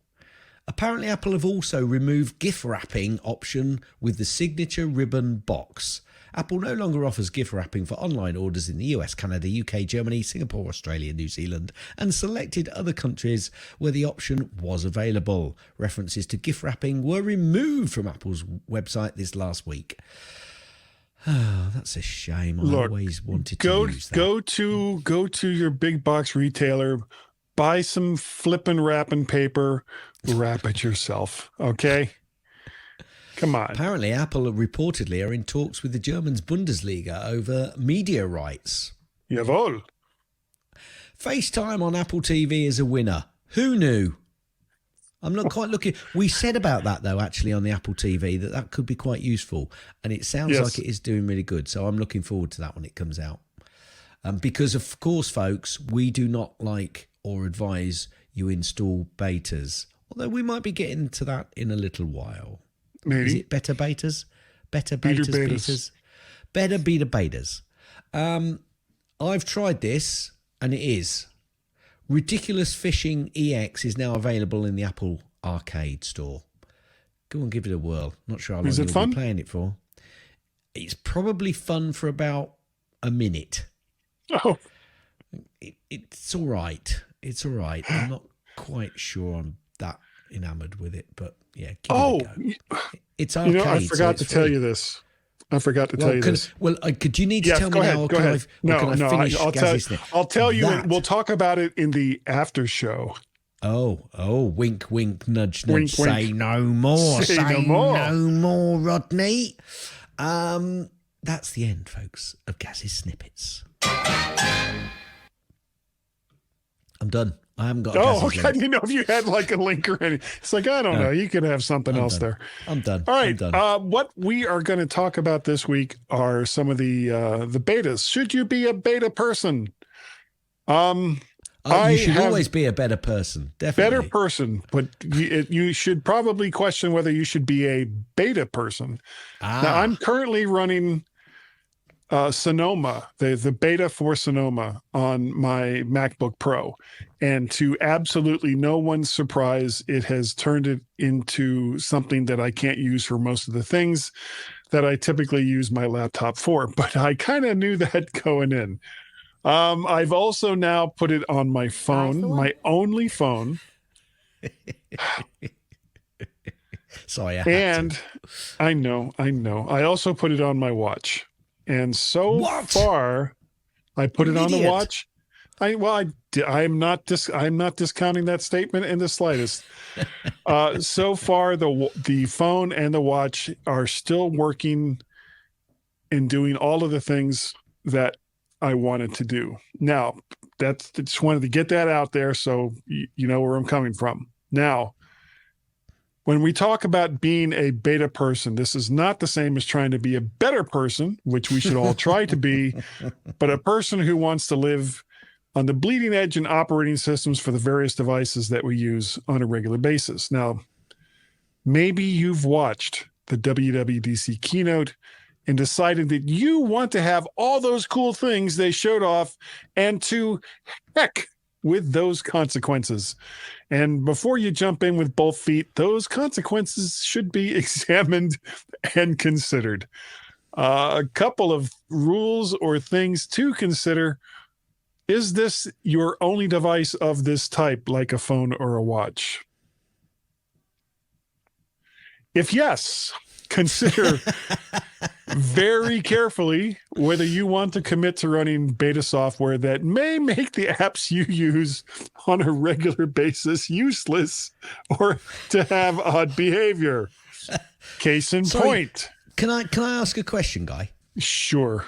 Apparently, Apple have also removed gift wrapping option with the signature ribbon box. Apple no longer offers gift wrapping for online orders in the US, Canada, UK, Germany, Singapore, Australia, New Zealand, and selected other countries where the option was available. References to gift wrapping were removed from Apple's website this last week. Oh, that's a shame. I always wanted to use that. Go to your big box retailer, buy some flippin' wrapping paper, wrap it yourself, okay? Come on. Apparently, Apple reportedly are in talks with the German's Bundesliga over media rights. Jawohl. FaceTime on Apple TV is a winner. Who knew? I'm not quite looking. We said about that, though, actually, on the Apple TV, that could be quite useful. And it sounds like it is doing really good. So I'm looking forward to that when it comes out. Because, of course, folks, we do not like or advise you install betas. Although we might be getting to that in a little while. Maybe. Is it better betas? Better betas? Better beta betas. I've tried this, and it is. Ridiculous Fishing EX is now available in the Apple Arcade store. Go and give it a whirl. Not sure how long you'll be playing it for. It's probably fun for about a minute. Oh. It's all right. It's all right. I'm not quite sure I'm that enamored with it, but yeah, give it a go. It's arcade. You know, I forgot to tell you this. Tell you this. Well, do you need to tell me now? Go ahead. I'll tell you. We'll talk about it in the after show. Oh, wink, wink, nudge, nudge. Wink, say wink. No more. Say no more, Rodney. That's the end, folks, of Gaz's snippets. I'm done. I haven't got. Okay. I didn't know if you had like a link or anything. It's like I don't know. You could have something else there. I'm done. All right. What we are going to talk about this week are some of the betas. Should you be a beta person? You should always be a better person. Definitely better person, but you should probably question whether you should be a beta person. Now, I'm currently running Sonoma, the beta for Sonoma on my MacBook Pro. And to absolutely no one's surprise, it has turned it into something that I can't use for most of the things that I typically use my laptop for. But I kind of knew that going in. I've also now put it on my phone, my only phone. Sorry, I know. I also put it on my watch. And so far, I put it on the watch. I'm not discounting that statement in the slightest. So far, the phone and the watch are still working and doing all of the things that I wanted to do. Now, just wanted to get that out there so you know where I'm coming from. Now, when we talk about being a beta person, this is not the same as trying to be a better person, which we should all try to be, but a person who wants to live on the bleeding edge in operating systems for the various devices that we use on a regular basis. Now, maybe you've watched the WWDC keynote and decided that you want to have all those cool things they showed off, and to heck with those consequences. And before you jump in with both feet, those consequences should be examined and considered. A couple of rules or things to consider. Is this your only device of this type, like a phone or a watch? If yes, consider very carefully whether you want to commit to running beta software that may make the apps you use on a regular basis useless or to have odd behavior. Case in point. Can I ask a question, Guy? Sure.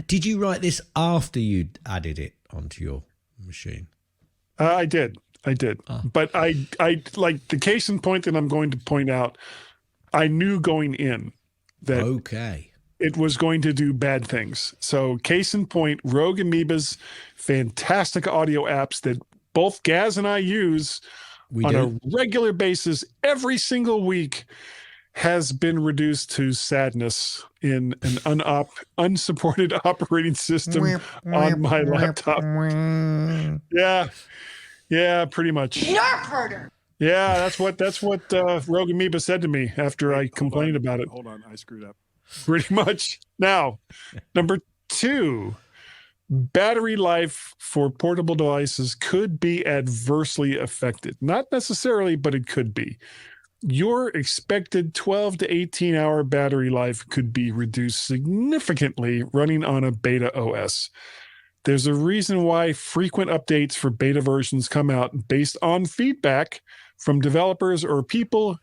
Did you write this after you'd added it onto your machine? I did. But I like the case in point that I'm going to point out. I knew going in that it was going to do bad things. So case in point, Rogue Amoeba's fantastic audio apps that both Gaz and I use a regular basis every single week has been reduced to sadness in an unsupported operating system on my laptop. Yeah, pretty much. Nerf herder. Yeah, that's what Rogue Amoeba said to me after I complained about it. Hold on, I screwed up. Pretty much. Now, number 2, battery life for portable devices could be adversely affected. Not necessarily, but it could be. Your expected 12 to 18-hour battery life could be reduced significantly running on a beta OS. There's a reason why frequent updates for beta versions come out based on feedback from developers or people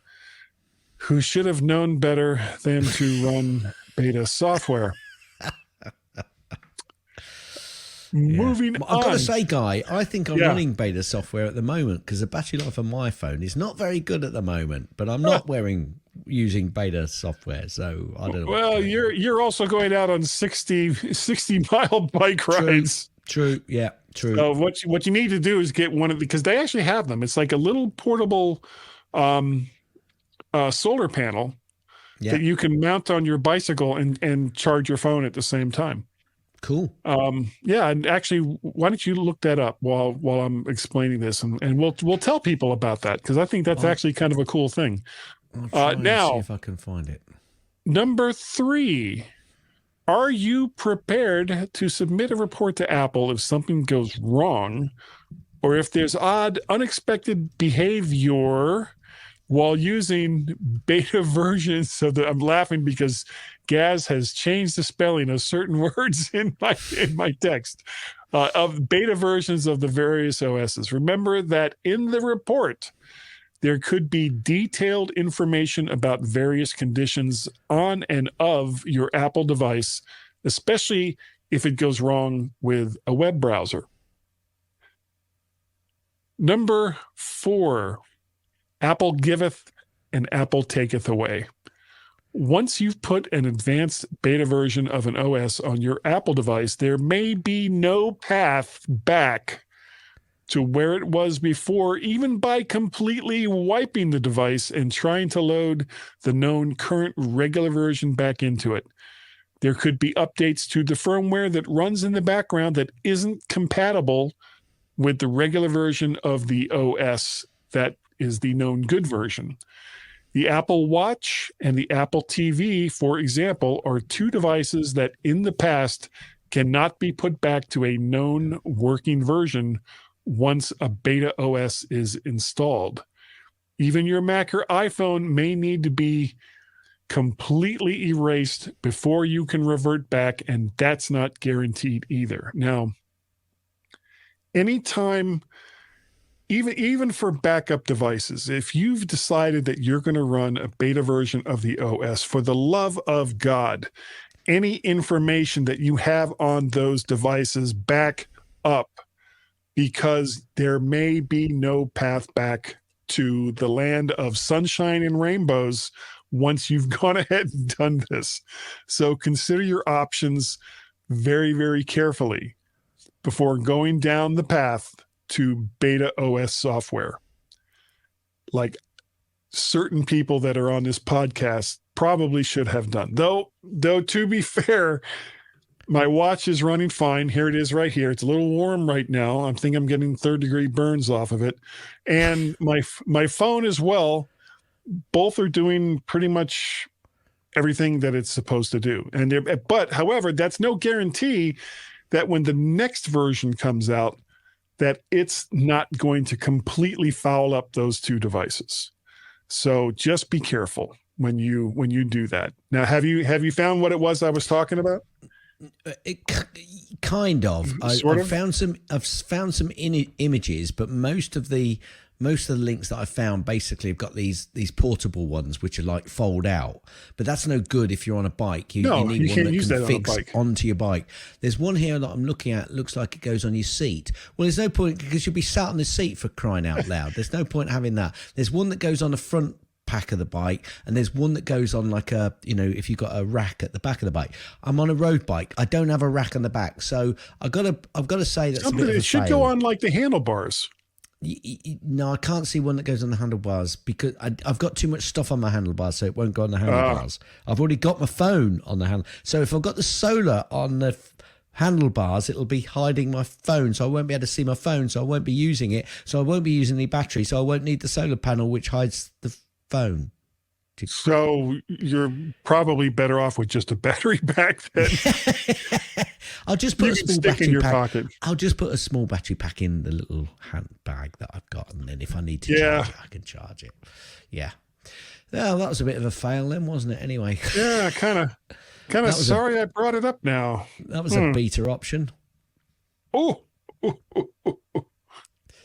who should have known better than to run beta software. Moving on. I've got to say, Guy, I think I'm running beta software at the moment because the battery life on my phone is not very good at the moment, but I'm not using beta software, so I don't know. Well, you're also going out on 60-mile bike rides. True. So what you need to do is get one of because they actually have them. It's like a little portable solar panel that you can mount on your bicycle and charge your phone at the same time. Cool. And actually, why don't you look that up while I'm explaining this, and we'll tell people about that because I think that's actually kind of a cool thing. I'll try and see if I can find it. Number 3, are you prepared to submit a report to Apple if something goes wrong, or if there's odd, unexpected behavior while using beta versions of the? I'm laughing because Gaz has changed the spelling of certain words in my text of beta versions of the various OSs. Remember that in the report, there could be detailed information about various conditions on and of your Apple device, especially if it goes wrong with a web browser. Number 4, Apple giveth and Apple taketh away. Once you've put an advanced beta version of an OS on your Apple device, there may be no path back to where it was before, even by completely wiping the device and trying to load the known current regular version back into it. There could be updates to the firmware that runs in the background that isn't compatible with the regular version of the OS that is the known good version. The Apple Watch and the Apple TV, for example, are 2 devices that in the past cannot be put back to a known working version once a beta OS is installed. Even your Mac or iPhone may need to be completely erased before you can revert back, and that's not guaranteed either. Now, anytime, even for backup devices, if you've decided that you're going to run a beta version of the OS, for the love of God, any information that you have on those devices, back up, because there may be no path back to the land of sunshine and rainbows once you've gone ahead and done this. So consider your options very, very carefully before going down the path to beta OS software. Like certain people that are on this podcast probably should have done. Though to be fair, my watch is running fine. Here it is right here. It's a little warm right now. I think I'm getting 3rd-degree burns off of it. And my phone as well. Both are doing pretty much everything that it's supposed to do. But however, that's no guarantee that when the next version comes out, that it's not going to completely foul up those 2 devices. So just be careful. when you do that. Now, have you found what it was I was talking about? It kind of. I've found some images, but most of the links that I found basically have got these portable ones which are like fold out. But that's no good if you're on a bike. You need one that can fix onto your bike. There's one here that I'm looking at. Looks like it goes on your seat. Well, there's no point because you'll be sat on the seat for crying out loud. There's no point having that. There's one that goes on the front pack of the bike, and there's one that goes on like a, if you've got a rack at the back of the bike. I'm on a road bike. I don't have a rack on the back, so I've got to say that's a bit of a fail. It should go on like the handlebars. No, I can't see one that goes on the handlebars because I've got too much stuff on my handlebars, so it won't go on the handlebars. I've already got my phone on the handle, so if I've got the solar on the handlebars, it'll be hiding my phone, so I won't be able to see my phone, so I won't be using it, so I won't be using the battery, so I won't need the solar panel which hides the phone. So you're probably better off with just a battery pack then. I'll just put a small battery in your pack. Pocket. I'll just put a small battery pack in the little handbag that I've got, and then if I need to charge it, I can charge it. Yeah. Well, that was a bit of a fail then, wasn't it? Anyway. Yeah, kind of sorry I brought it up now. That was a beta option. Oh.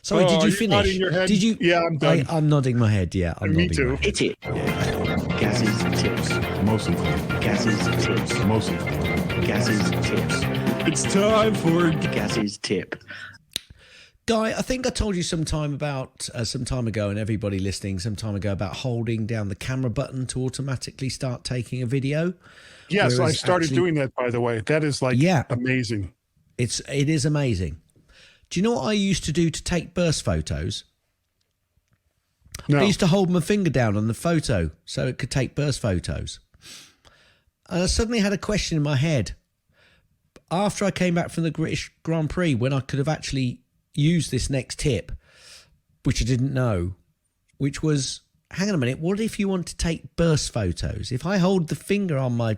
Sorry, did you finish? Nodding your head? Did you? Yeah, I'm done. I'm nodding my head. Yeah, I'm Me nodding too. my head. Hit it. Gaz's tips. Mostly. Gaz's tips. Mostly. Gaz's tips. It's time for Gaz's tip. Guy, I think I told you some time ago, and everybody listening some time ago, about holding down the camera button to automatically start taking a video. Yes, I started doing that, by the way. That is amazing. It is amazing. Do you know what I used to do to take burst photos? No. I used to hold my finger down on the photo so it could take burst photos. And I suddenly had a question in my head. After I came back from the British Grand Prix, when I could have actually used this next tip, which I didn't know, which was, hang on a minute, what if you want to take burst photos? If I hold the finger on my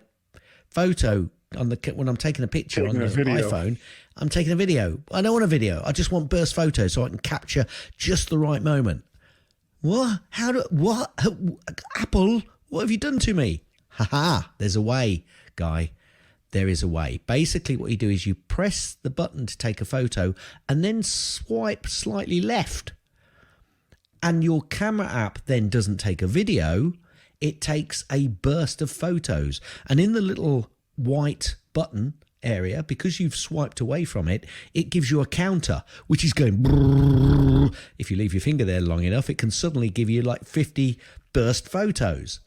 photo when I'm taking a picture on the iPhone, I'm taking a video. I don't want a video. I just want burst photos so I can capture just the right moment. What? Apple, what have you done to me? Haha, there's a way, Guy. There is a way. Basically, what you do is you press the button to take a photo and then swipe slightly left. And your camera app then doesn't take a video. It takes a burst of photos. And in the little white button area, because you've swiped away from it, it gives you a counter, which is going brrrr. If you leave your finger there long enough, it can suddenly give you like 50 burst photos.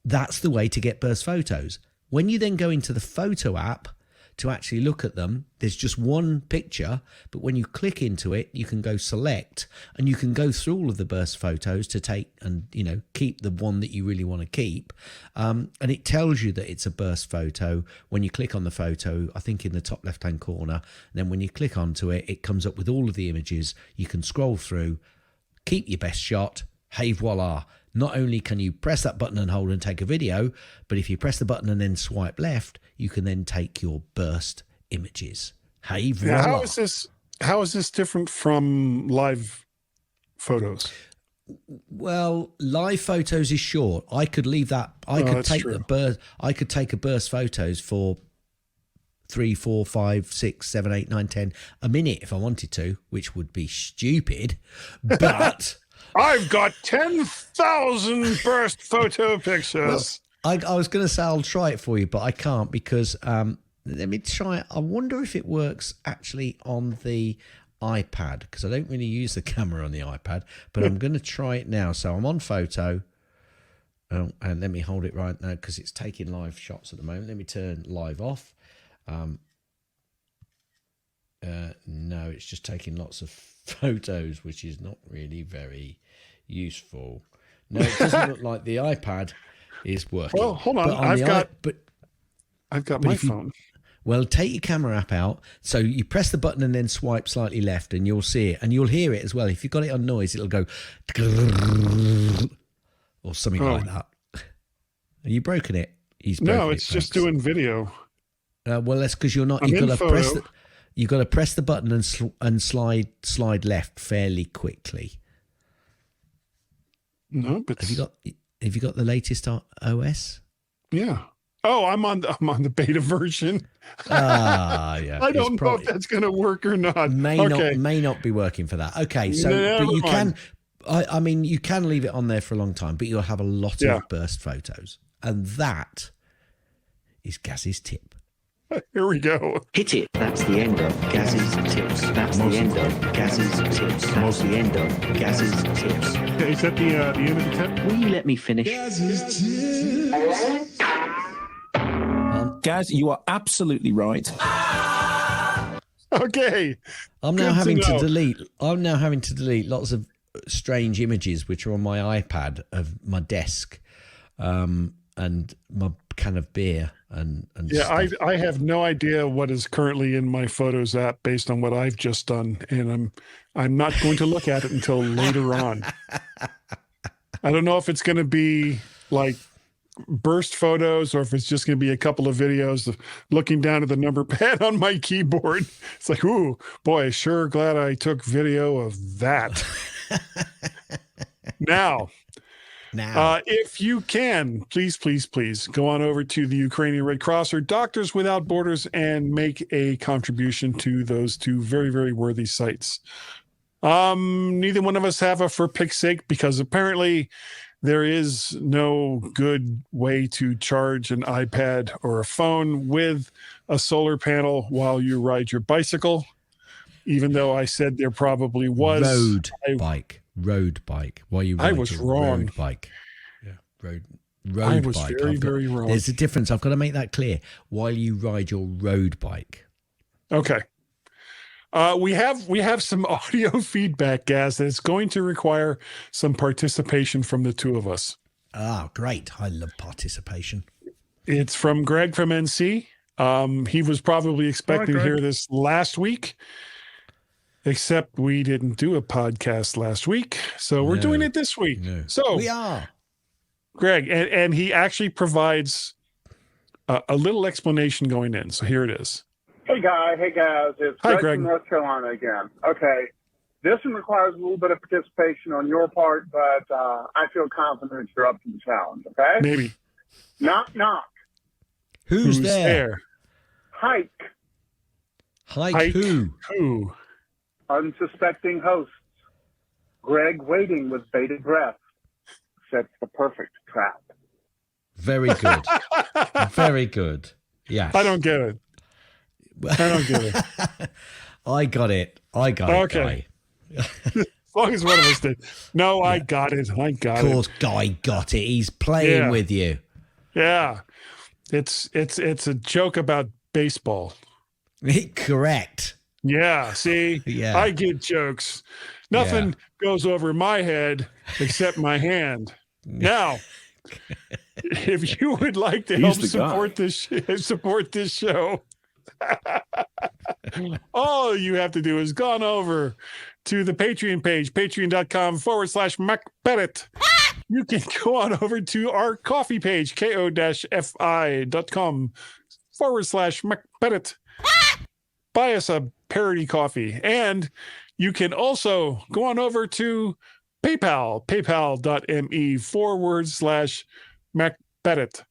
That's the way to get burst photos. When you then go into the photo app to actually look at them, there's just one picture, but when you click into it, you can go select and you can go through all of the burst photos to take and, keep the one that you really want to keep. And it tells you that it's a burst photo when you click on the photo, I think in the top left-hand corner. And then when you click onto it, it comes up with all of the images. You can scroll through, keep your best shot. Hey, voila. Not only can you press that button and hold and take a video, but if you press the button and then swipe left, you can then take your burst images. Hey, voila. Now, how is this different from live photos? Well, live photos is short. I could leave that. I could take a burst photos for 3, 4, 5, 6, 7, 8, 9, 10 a minute if I wanted to, which would be stupid. But I've got 10,000 burst photo pictures. Well, I was going to say I'll try it for you, but I can't because let me try it. I wonder if it works actually on the iPad because I don't really use the camera on the iPad, but I'm going to try it now. So I'm on photo. And let me hold it right now because it's taking live shots at the moment. Let me turn live off. No, it's just taking lots of photos, which is not really very useful. No, it doesn't look like the iPad is working. Well, hold on. I've got my phone. Well, take your camera app out. So you press the button and then swipe slightly left and you'll see it. And you'll hear it as well. If you've got it on noise, it'll go or something like that. Have you broken it? No, it's just doing video. Well, that's because you're not. You've got to press the button and slide left fairly quickly. No, but have Have you got the latest OS? Yeah. Oh, I'm on the beta version. Yeah. I don't know if that's going to work or not. May not be working for that. Okay, so but you can. I mean, you can leave it on there for a long time, but you'll have a lot of burst photos, and that is Gaz's tip. Here we go. Hit it. That's the end of Gaz's tips. That's the end of Gaz's tips. That's the end of Gaz's tips. Is that the end of the tip? Will you let me finish? Gaz, you are absolutely right. Okay. I'm now having to delete lots of strange images which are on my iPad of my desk, and my can of beer and yeah, stuff. I have no idea what is currently in my Photos app based on what I've just done, and I'm not going to look at it until later on. I don't know if it's going to be like burst photos or if it's just going to be a couple of videos of looking down at the number pad on my keyboard. It's like, ooh, boy, sure glad I took video of that. Now, if you can, please go on over to the Ukrainian Red Cross or Doctors Without Borders and make a contribution to those two very, very worthy sites. Neither one of us have a for pick's sake because apparently there is no good way to charge an iPad or a phone with a solar panel while you ride your bicycle, even though I said there probably was. Road bike. While you ride I was wrong. Road bike. Yeah, road I was bike. very wrong. There's a difference. I've got to make that clear. While you ride your road bike. Okay. We have some audio feedback, Gaz, that's going to require some participation from the two of us. Ah, great. I love participation. It's from Greg from NC. He was probably expecting to hear this last week, except we didn't do a podcast last week. So we're doing it this week. No. So we are. Greg, and he actually provides a little explanation going in. So here it is. Hey, guys. It's Hi, Greg Greg. from North Carolina again. Okay. This one requires a little bit of participation on your part, but I feel confident you're up to the challenge, okay? Maybe. Knock, knock. Who's there? Hike. Hike who? Unsuspecting hosts. Greg waiting with bated breath. Sets the perfect trap. Very good. Very good. Yeah. I don't get it. I got it. Okay. As long as one of us did. No, I got it. Of course, Guy got it. He's playing with you. Yeah. It's a joke about baseball. Correct. Yeah. See? Yeah. I get jokes. Nothing goes over my head except my hand. Now, if you would like to help support this show, all you have to do is go on over to the Patreon page, patreon.com/MacBennett. You can go on over to our coffee page, ko-fi.com/MacBennett. Buy us a parody coffee. And you can also go on over to PayPal, paypal.me/MacBennett.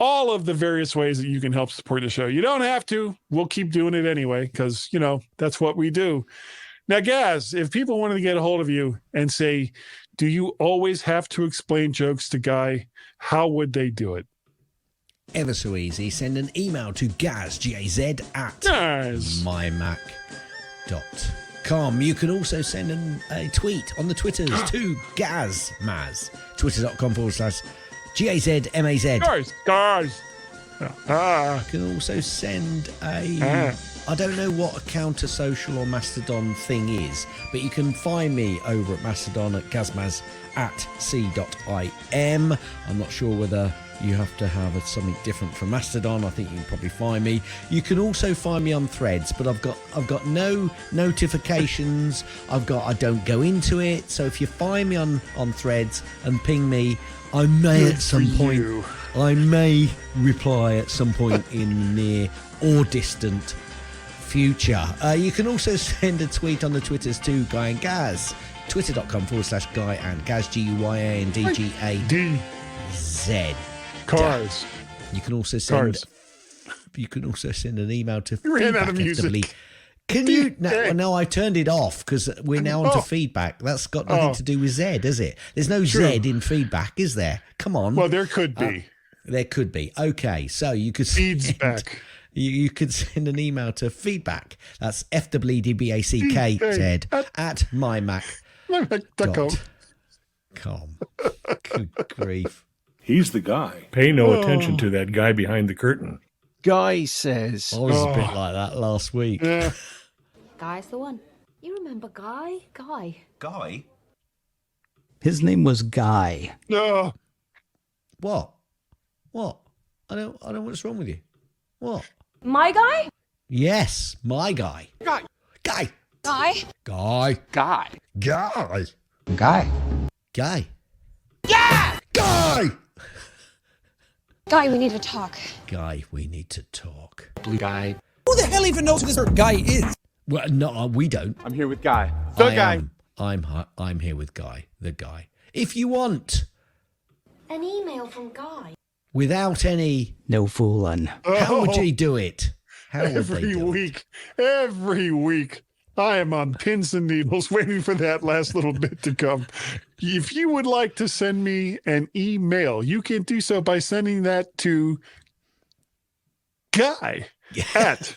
All of the various ways that you can help support the show. You don't have to. We'll keep doing it anyway because, that's what we do. Now, Gaz, if people wanted to get a hold of you and say, do you always have to explain jokes to Guy? How would they do it? Ever so easy. Send an email to Gaz, G-A-Z, at mymac.com. You can also send a tweet on the Twitters to Gazmaz. Twitter.com/GAZMAZ. Guys. You can also send I don't know what a counter social or Mastodon thing is, but you can find me over at Mastodon at gazmaz@c.im. I'm not sure whether you have to have something different from Mastodon. I think you can probably find me. You can also find me on Threads, but I've got no notifications. I don't go into it. So if you find me on Threads and ping me, I may reply at some point in the near or distant future. You can also send a tweet on the Twitters to Guy and Gaz. Twitter.com/Guy and Gaz, GUYANDGAZ. D. Cars. You can also send. Cars. You can also send an email to You ran out of feedback. music. Can you? No, I turned it off because we're now on to Oh. feedback. That's got nothing to do with Z, is it? There's no True. Z in feedback, is there? Come on. Well, there could be. There could be. Okay, so you could Feedback. You could send an email to feedback. That's FWDBACKZ at mymac.com. Good grief. He's the guy. Pay no attention to that guy behind the curtain. Guy says. I was a bit like that last week. Yeah. Guy's the one. You remember Guy? Guy? His name was Guy. No. What? I don't. What's wrong with you? What? My guy? Yes, my guy. Guy. Guy? Guy. Guy. Guy. Guy. Guy. Yeah! Guy! Guy, we need to talk. Guy, we need to talk. Blue guy. Who the hell even knows who this guy is? Well, no, we don't. I'm here with Guy. I'm here with Guy, the guy. If you want, An email from Guy. without any, No fooling. how would you do it? How would they Every do week, I am on pins and needles waiting for that last little bit to come. If you would like to send me an email, you can do so by sending that to Guy at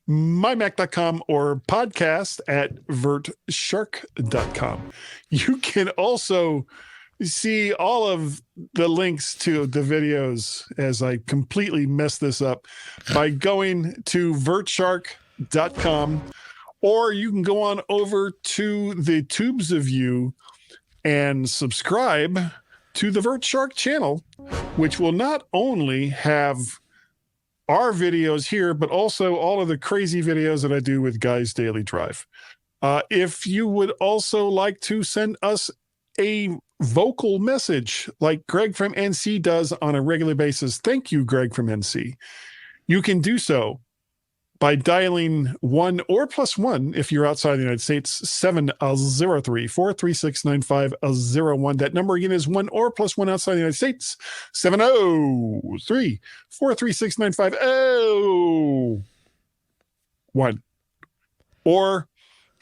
mymac.com or podcast at vertshark.com. You can also see all of the links to the videos as I completely mess this up by going to vertshark.com, or you can go on over to the Tubes of You and subscribe to the Vert Shark channel, which will not only have our videos here, but also all of the crazy videos that I do with Guy's Daily Drive. If you would also like to send us a vocal message like Greg from NC does on a regular basis, thank you, Greg from NC. You can do so by dialing 1 or +1 if you're outside the United States, 703-436-9501. That number again is 1 or +1 outside the United States, 703-436-9501. Or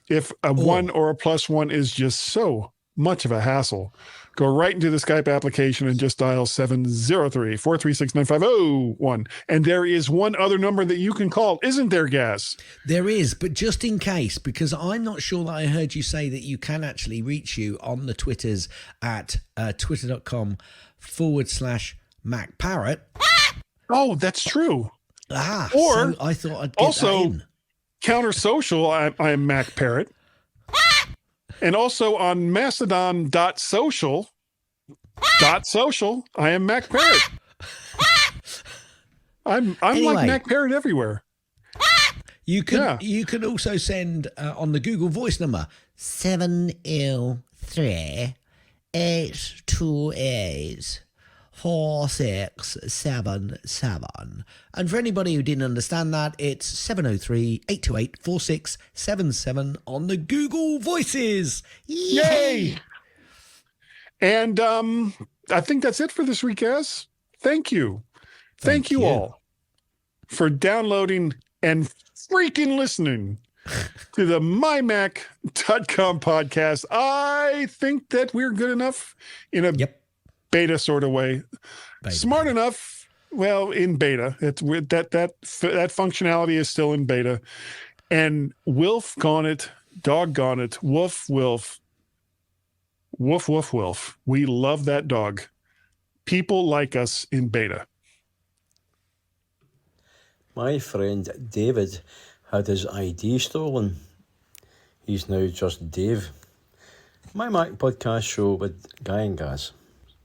if a 1 or a +1 is just so much of a hassle, go right into the Skype application and just dial 703-436-9501. And there is one other number that you can call, isn't there, Gaz? There is, but just in case, because I'm not sure that I heard you say that you can actually reach you on the Twitters at twitter.com/MacParrot. Oh, that's true. Or Or so I thought I'd get also that in. Counter Social, I am Mac Parrot. And also on Mastodon.social, I am Mac Parrot. I'm Anyway. like Mac Parrot everywhere. You can Yeah. you can also send on the Google Voice number 703-828-4677. And for anybody who didn't understand that, it's 703-828-4677 on the Google Voices. Yay! And I think that's it for this week, guys. Thank you. Thank you all for downloading and freaking listening to the MyMac.com podcast. I think that we're good enough in a beta sort of way. Smart enough, well, in beta. That functionality is still in beta. And Wilf gone it, doggone it, woof, Wilf. Woof, woof, Wilf. We love that dog. People like us in beta. My friend David had his ID stolen. He's now just Dave. My Mac podcast show with Guy and Gaz.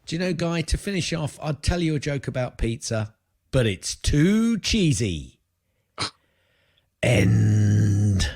Do you know, Guy, to finish off, I'd tell you a joke about pizza, but it's too cheesy. End.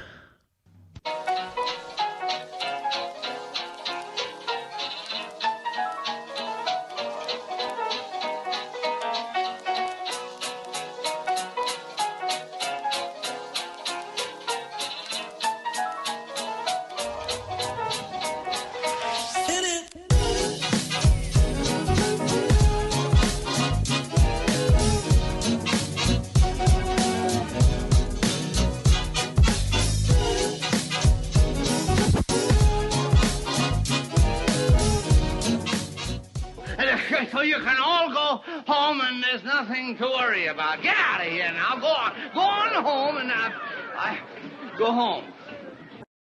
So you can all go home and there's nothing to worry about. Get out of here now. Go on. Go on home and go home.